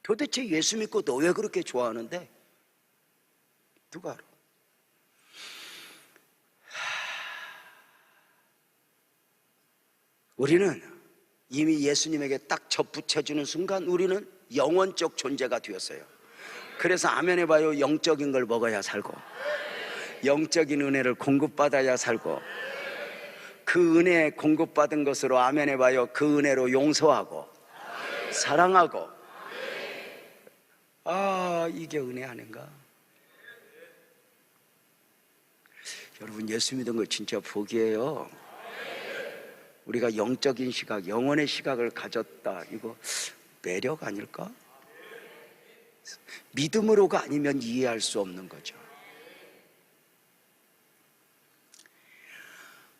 도대체 예수 믿고 너 왜 그렇게 좋아하는데? 누가 알아? 우리는 이미 예수님에게 딱 접붙여주는 순간 우리는 영원적 존재가 되었어요. 그래서 아멘 해봐요. 영적인 걸 먹어야 살고, 영적인 은혜를 공급받아야 살고, 그 은혜 공급받은 것으로 아멘 해봐요. 그 은혜로 용서하고 사랑하고. 아, 이게 은혜 아닌가? 여러분, 예수 믿은 거 진짜 복이에요. 우리가 영적인 시각, 영혼의 시각을 가졌다. 이거 매력 아닐까? 믿음으로가 아니면 이해할 수 없는 거죠.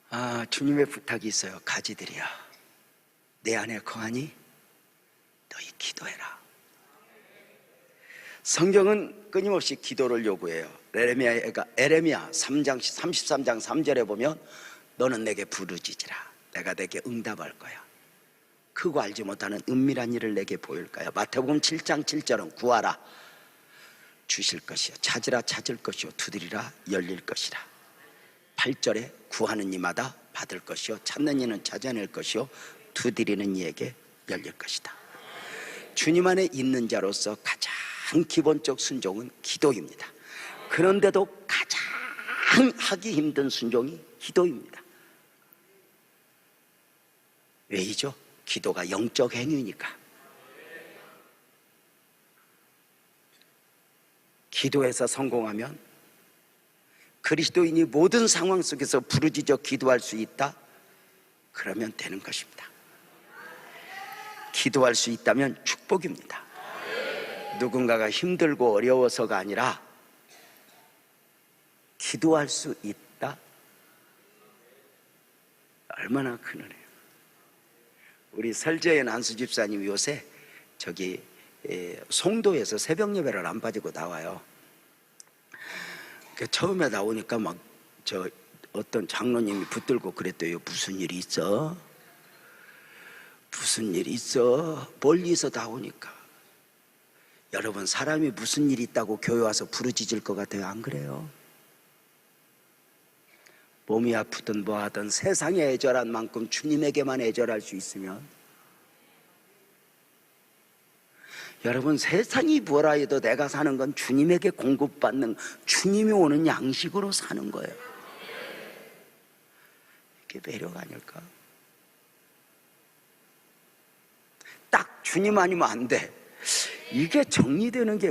아, 주님의 부탁이 있어요. 가지들이야, 내 안에 거하니 너희 기도해라. 성경은 끊임없이 기도를 요구해요. 에레미야 3장 33장 3절에 보면 너는 내게 부르짖으라, 내가 내게 응답할 거야. 크고 알지 못하는 은밀한 일을 내게 보일 거야. 마태복음 7장 7절은 구하라 주실 것이요, 찾으라 찾을 것이요, 두드리라 열릴 것이라. 8절에 구하는 이마다 받을 것이요, 찾는 이는 찾아낼 것이요, 두드리는 이에게 열릴 것이다. 주님 안에 있는 자로서 가장 기본적 순종은 기도입니다. 그런데도 가장 하기 힘든 순종이 기도입니다. 왜이죠? 기도가 영적 행위니까. 기도에서 성공하면 그리스도인이 모든 상황 속에서 부르짖어 기도할 수 있다? 그러면 되는 것입니다. 기도할 수 있다면 축복입니다. 누군가가 힘들고 어려워서가 아니라 기도할 수 있다? 얼마나 큰 은혜예요. 우리 설재현 안수 집사님 요새 저기 송도에서 새벽 예배를 안 빠지고 나와요. 처음에 나오니까 막 저 어떤 장로님이 붙들고 그랬대요. 무슨 일이 있어? 무슨 일이 있어? 멀리서 나오니까. 여러분, 사람이 무슨 일이 있다고 교회 와서 부르짖을 것 같아요? 안 그래요? 몸이 아프든 뭐하든 세상에 애절한 만큼 주님에게만 애절할 수 있으면, 여러분, 세상이 뭐라 해도 내가 사는 건 주님에게 공급받는, 주님이 오는 양식으로 사는 거예요. 이게 매력 아닐까? 딱 주님 아니면 안 돼. 이게 정리되는 게,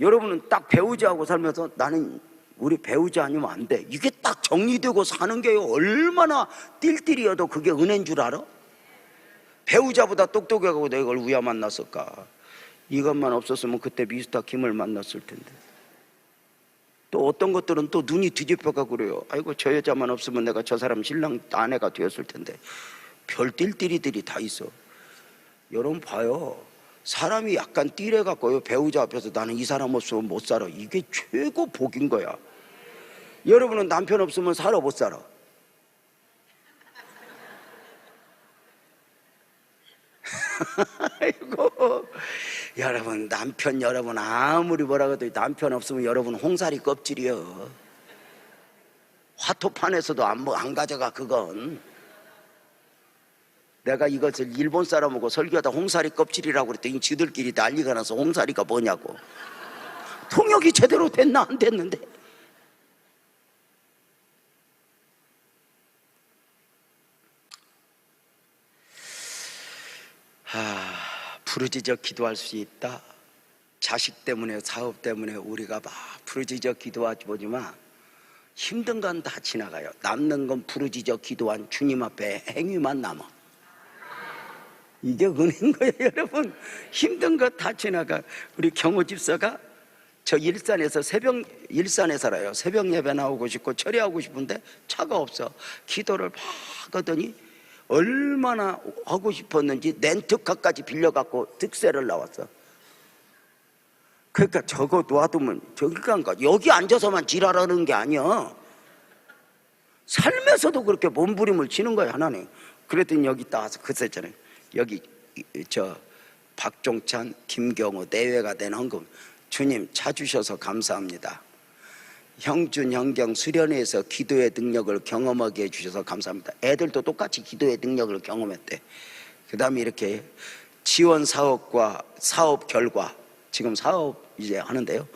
여러분은 딱 배우자하고 살면서 나는 우리 배우자 아니면 안 돼. 이게 딱 정리되고 사는 게 얼마나 띨띨이어도 그게 은혜인 줄 알아? 배우자보다 똑똑하고 내가 이걸 왜 만났을까? 이것만 없었으면 그때 미스터 김을 만났을 텐데. 또 어떤 것들은 또 눈이 뒤집혀가고 그래요. 아이고, 저 여자만 없으면 내가 저 사람 신랑 아내가 되었을 텐데. 별 띨띨이들이 다 있어. 여러분 봐요. 사람이 약간 띠래갖고요, 배우자 앞에서 나는 이 사람 없으면 못 살아. 이게 최고 복인 거야. 여러분은 남편 없으면 살아, 못 살아? 아이고, 여러분, 남편 여러분 아무리 뭐라고 해도 남편 없으면 여러분 홍사리 껍질이요. 화토판에서도 안 가져가. 그건 내가 이것을 일본 사람하고 설교하다 홍사리 껍질이라고 그랬더니 지들끼리 난리가 나서 홍사리가 뭐냐고. 통역이 제대로 됐나 안 됐는데. 부르짖어 기도할 수 있다. 자식 때문에, 사업 때문에 우리가 막 부르짖어 기도하지 보지만 힘든 건 다 지나가요. 남는 건 부르짖어 기도한 주님 앞에 행위만 남아. 이게 은혜인 거예요, 여러분. 힘든 거 다 지나가. 우리 경호 집사가 저 일산에 살아요. 새벽 예배 나오고 싶고 철회하고 싶은데 차가 없어. 기도를 막 하더니 얼마나 하고 싶었는지 렌트카까지 빌려갖고 득세를 나왔어. 그러니까 저거 놔두면 저기 간가, 여기 앉아서만 지랄하는 게 아니야. 삶에서도 그렇게 몸부림을 치는 거야 하나님. 그랬더니 여기 따와서 그 썼잖아요. 여기 저 박종찬, 김경호 내외가 된 헌금, 주님 찾으셔서 감사합니다. 형준, 형경 수련회에서 기도의 능력을 경험하게 해주셔서 감사합니다. 애들도 똑같이 기도의 능력을 경험했대. 그 다음에 이렇게 지원 사업과 사업 결과, 지금 사업 이제 하는데요,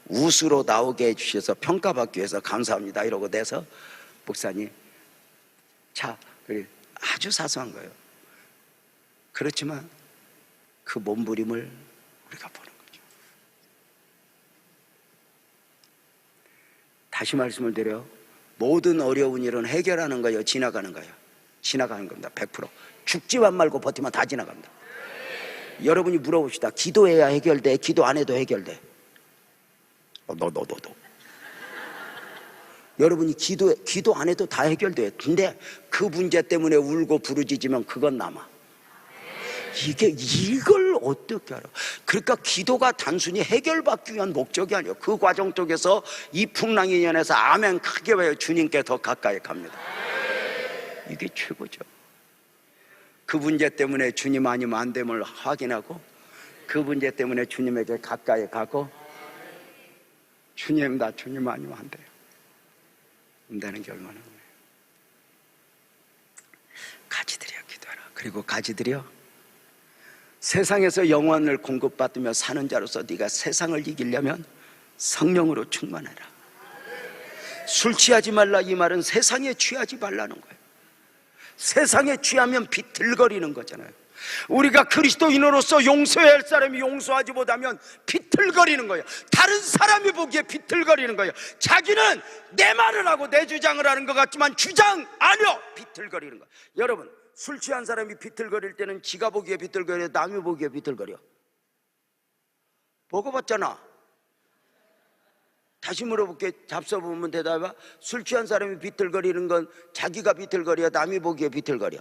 우수로 나오게 해주셔서 평가받기 위해서 감사합니다 이러고 내서 목사님 자, 아주 사소한 거예요. 그렇지만 그 몸부림을 우리가 보는 거죠. 다시 말씀을 드려요. 모든 어려운 일은 해결하는 거예요, 지나가는 거예요? 지나가는 겁니다. 100%. 죽지만 말고 버티면 다 지나갑니다. 여러분이 물어봅시다. 기도해야 해결돼? 기도 안 해도 해결돼? 너. 여러분이 기도 안 해도 다 해결돼. 근데 그 문제 때문에 울고 부르짖으면 그건 남아. 이걸 어떻게 알아? 그러니까 기도가 단순히 해결받기 위한 목적이 아니에요. 그 과정 속에서 이 풍랑이 연해서 아멘 크게 외요. 주님께 더 가까이 갑니다. 이게 최고죠. 그 문제 때문에 주님 아니면 안 됨을 확인하고, 그 문제 때문에 주님에게 가까이 가고, 주님 나 주님 아니면 안 돼요. 된다는 게 얼마나 은혜예요. 가지들여 기도하라. 그리고 가지들여 세상에서 영원을 공급받으며 사는 자로서 네가 세상을 이기려면 성령으로 충만해라. 술 취하지 말라, 이 말은 세상에 취하지 말라는 거예요. 세상에 취하면 비틀거리는 거잖아요. 우리가 그리스도인으로서 용서해야 할 사람이 용서하지 못하면 비틀거리는 거예요. 다른 사람이 보기에 비틀거리는 거예요. 자기는 내 말을 하고 내 주장을 하는 것 같지만 주장 아니요, 비틀거리는 거예요. 여러분, 술 취한 사람이 비틀거릴 때는 지가 보기에 비틀거려, 남이 보기에 비틀거려? 먹어봤잖아. 다시 물어볼게. 잡숴보면 대답해봐. 술 취한 사람이 비틀거리는 건 자기가 비틀거려, 남이 보기에 비틀거려?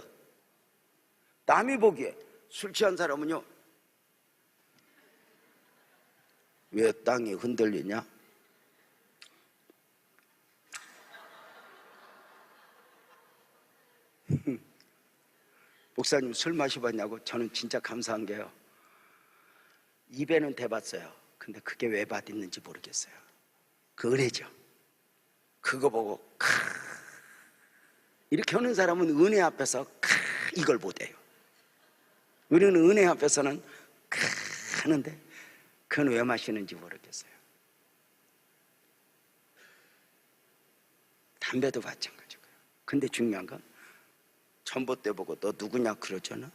남이 보기에. 술 취한 사람은요, 왜 땅이 흔들리냐? 목사님 술 마셔봤냐고? 저는 진짜 감사한 게요, 입에는 대봤어요. 근데 그게 왜 받았는지 모르겠어요. 그 은혜죠. 그거 보고 이렇게 하는 사람은 은혜 앞에서 이걸 못해요. 우리는 은혜 앞에서는 하는데 그건 왜 마시는지 모르겠어요. 담배도 마찬가지고요. 근데 중요한 건 전봇대 보고 너 누구냐 그러잖아.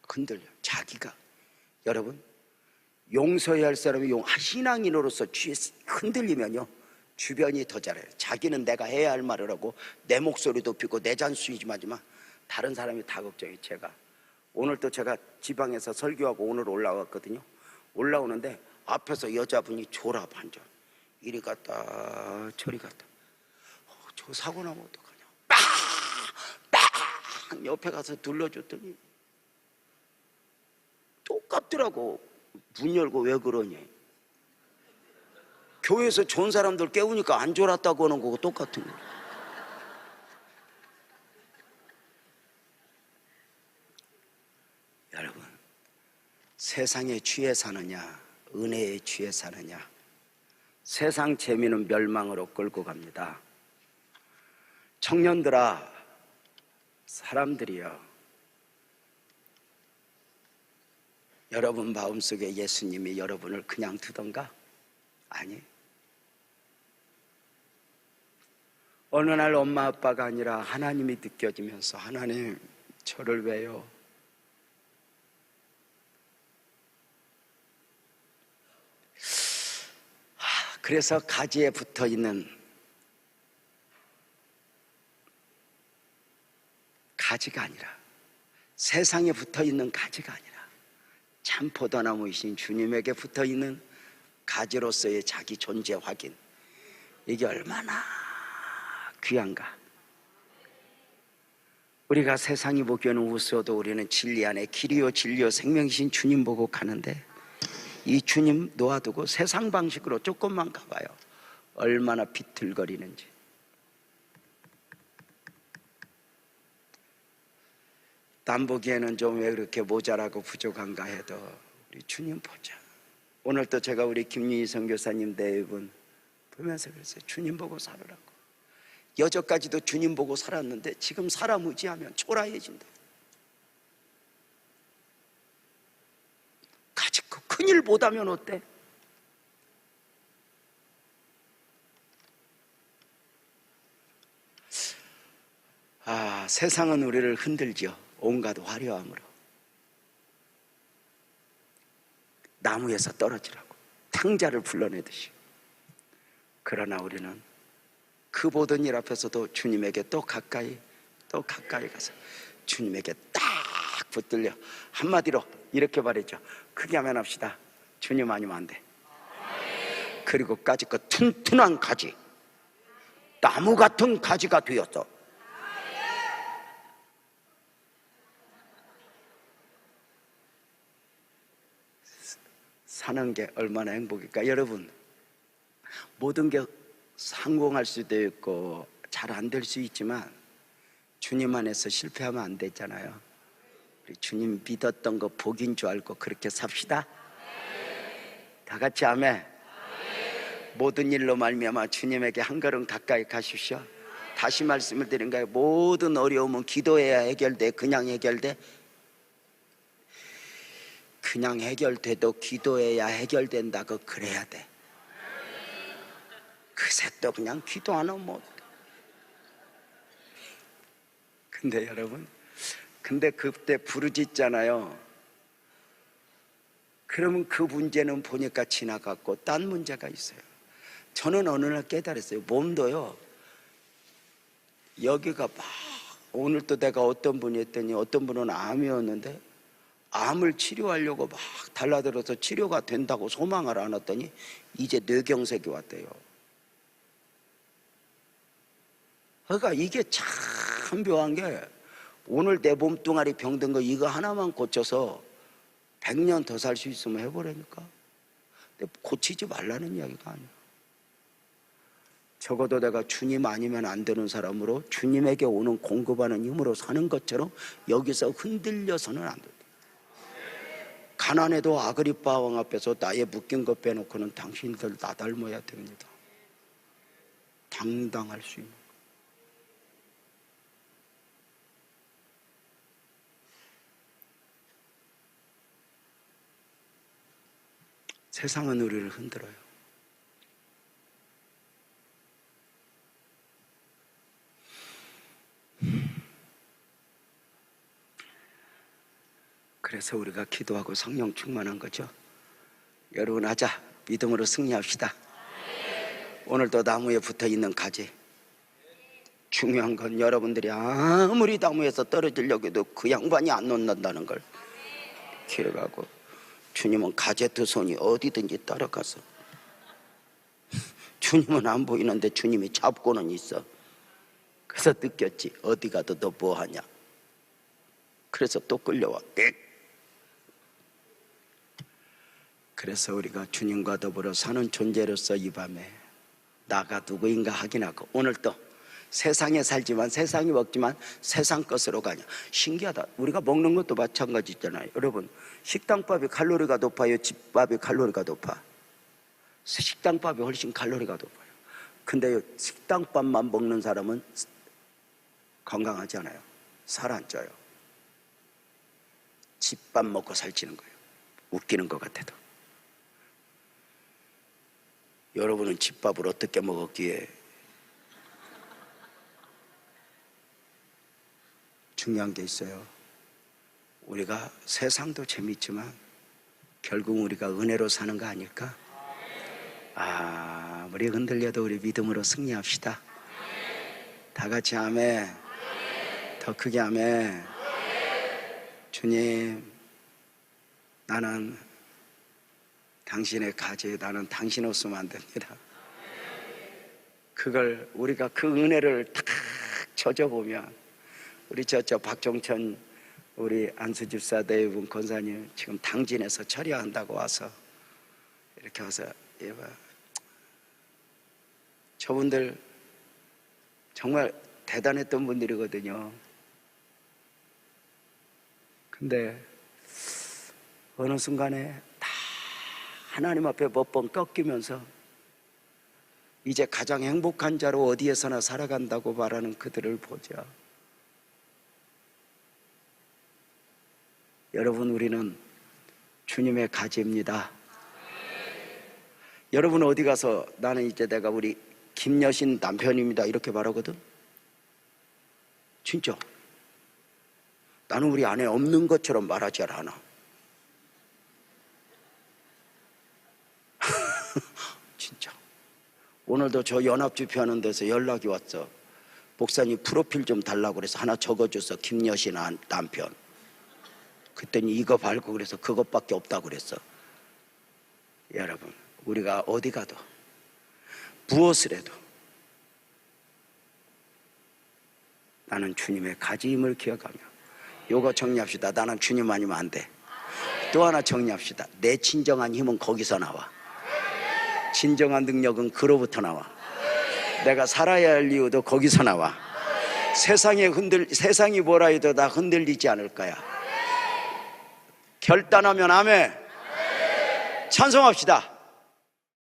흔들려. 자기가. 여러분, 용서해야 할 사람이 신앙인으로서 흔들리면요, 주변이 더 잘해요. 자기는 내가 해야 할 말을 하고 내 목소리 높이고 내 잔수이지만 다른 사람이 다 걱정해. 제가 오늘 또 제가 지방에서 설교하고 오늘 올라왔거든요. 올라오는데 앞에서 여자분이 졸아 반전, 이리 갔다 저리 갔다. 저 사고 나면 어떡하냐. 빵 옆에 가서 둘러줬더니 똑같더라고. 문 열고 왜 그러니? 교회에서 좋은 사람들 깨우니까 안 졸았다고 하는 거고 똑같은 거예요. 여러분, 세상에 취해 사느냐, 은혜에 취해 사느냐? 세상 재미는 멸망으로 끌고 갑니다. 청년들아, 사람들이여, 여러분 마음속에 예수님이 여러분을 그냥 두던가? 아니. 어느 날 엄마 아빠가 아니라 하나님이 느껴지면서, 하나님 저를 왜요? 그래서 가지에 붙어있는 가지가 아니라, 세상에 붙어있는 가지가 아니라 참 포도나무이신 주님에게 붙어있는 가지로서의 자기 존재 확인, 이게 얼마나 귀한가. 우리가 세상이 보기에는 우스워도 우리는 진리 안에 길이요 진리요 생명이신 주님 보고 가는데, 이 주님 놓아두고 세상 방식으로 조금만 가봐요. 얼마나 비틀거리는지. 남 보기에는 좀 왜 그렇게 모자라고 부족한가 해도 우리 주님 보자. 오늘 또 제가 우리 김윤희 선교사님 네 분 보면서 그랬어요. 주님 보고 살으라고. 여저까지도 주님 보고 살았는데 지금 사람 의지하면 초라해진다. 가지고 큰일 못하면 어때? 세상은 우리를 흔들지요. 온갖 화려함으로. 나무에서 떨어지라고 탕자를 불러내듯이. 그러나 우리는 그 모든 일 앞에서도 주님에게 또 가까이 가서 주님에게 딱 붙들려 한마디로 이렇게 말했죠. 크게 하면 합시다. 주님 아니면 안 돼. 그리고 까짓것 튼튼한 가지, 나무 같은 가지가 되었어. 사는 게 얼마나 행복일까. 여러분, 모든 게 성공할 수도 있고 잘 안 될 수 있지만 주님 안에서 실패하면 안 되잖아요. 우리 주님 믿었던 거 복인 줄 알고 그렇게 삽시다. 다 같이 아멘. 모든 일로 말미암아 주님에게 한 걸음 가까이 가십시오. 다시 말씀을 드린 거예요. 모든 어려움은 기도해야 해결돼. 그냥 해결돼? 그냥 해결돼도 기도해야 해결된다고 그래야 돼. 그새 또 그냥 기도 안 하면 뭐. 근데 여러분, 그때 부르짖잖아요. 그러면 그 문제는 보니까 지나갔고 딴 문제가 있어요. 저는 어느 날 깨달았어요. 몸도요, 여기가 막, 오늘 또 내가 어떤 분이 했더니 어떤 분은 암이었는데 암을 치료하려고 막 달라들어서 치료가 된다고 소망을 안 했더니 이제 뇌경색이 왔대요. 그러니까 이게 참 묘한 게, 오늘 내 몸뚱아리 병든 거 이거 하나만 고쳐서 100년 더 살 수 있으면 해보라니까. 근데 고치지 말라는 이야기가 아니야. 적어도 내가 주님 아니면 안 되는 사람으로 주님에게 오는 공급하는 힘으로 사는 것처럼 여기서 흔들려서는 안 돼. 가난해도 아그리빠 왕 앞에서 나의 묶인 것 빼놓고는 당신들 나 닮아야 됩니다. 당당할 수 있는. 세상은 우리를 흔들어요. 그래서 우리가 기도하고 성령 충만한 거죠. 여러분, 하자. 믿음으로 승리합시다. 오늘도 나무에 붙어있는 가지, 중요한 건 여러분들이 아무리 나무에서 떨어지려고 해도 그 양반이 안 놓는다는 걸 기억하고, 주님은 가지 두 손이 어디든지 따라가서, 주님은 안 보이는데 주님이 잡고는 있어. 그래서 느꼈지. 어디 가도 너 뭐하냐. 그래서 또 끌려와. 그래서 우리가 주님과 더불어 사는 존재로서 이 밤에 나가 누구인가 확인하고, 오늘 또 세상에 살지만 세상이 먹지만 세상 것으로 가냐. 신기하다. 우리가 먹는 것도 마찬가지잖아요. 여러분, 식당밥이 칼로리가 높아요, 집밥이 칼로리가 높아? 식당밥이 훨씬 칼로리가 높아요. 근데 식당밥만 먹는 사람은 건강하지 않아요. 살 안 쪄요. 집밥 먹고 살찌는 거예요. 웃기는 것 같아도. 여러분은 집밥을 어떻게 먹었기에? 중요한 게 있어요. 우리가 세상도 재밌지만 결국 우리가 은혜로 사는 거 아닐까? 우리 흔들려도 우리 믿음으로 승리합시다. 다 같이 아멘. 더 크게 아멘. 주님, 나는 당신의 가지, 나는 당신 없으면 안 됩니다. 그걸 우리가 그 은혜를 탁 젖어보면 우리 저 박종천 우리 안수집사 대분 권사님 지금 당진에서 처리한다고 와서 이렇게 와서 저분들 정말 대단했던 분들이거든요. 근데 어느 순간에 다 하나님 앞에 몇 번 꺾이면서 이제 가장 행복한 자로 어디에서나 살아간다고 말하는 그들을 보자. 여러분, 우리는 주님의 가지입니다. 여러분 어디 가서 나는 이제 내가 우리 김여신 남편입니다 이렇게 말하거든? 진짜 나는 우리 안에 없는 것처럼 말하지 않아. 진짜 오늘도 저 연합집회하는 데서 연락이 왔어. 목사님 프로필 좀 달라고 그래서 하나 적어줘서 김여신 남편. 그랬더니 이거 말고 그래서 그것밖에 없다고 그랬어. 여러분, 우리가 어디 가도 무엇을 해도 나는 주님의 가지임을 기억하며, 요거 정리합시다. 나는 주님 아니면 안 돼. 또 하나 정리합시다. 내 진정한 힘은 거기서 나와. 진정한 능력은 그로부터 나와. 내가 살아야 할 이유도 거기서 나와. 세상이 뭐라 해도 나 흔들리지 않을 거야. 결단하면 아멘. 찬송합시다.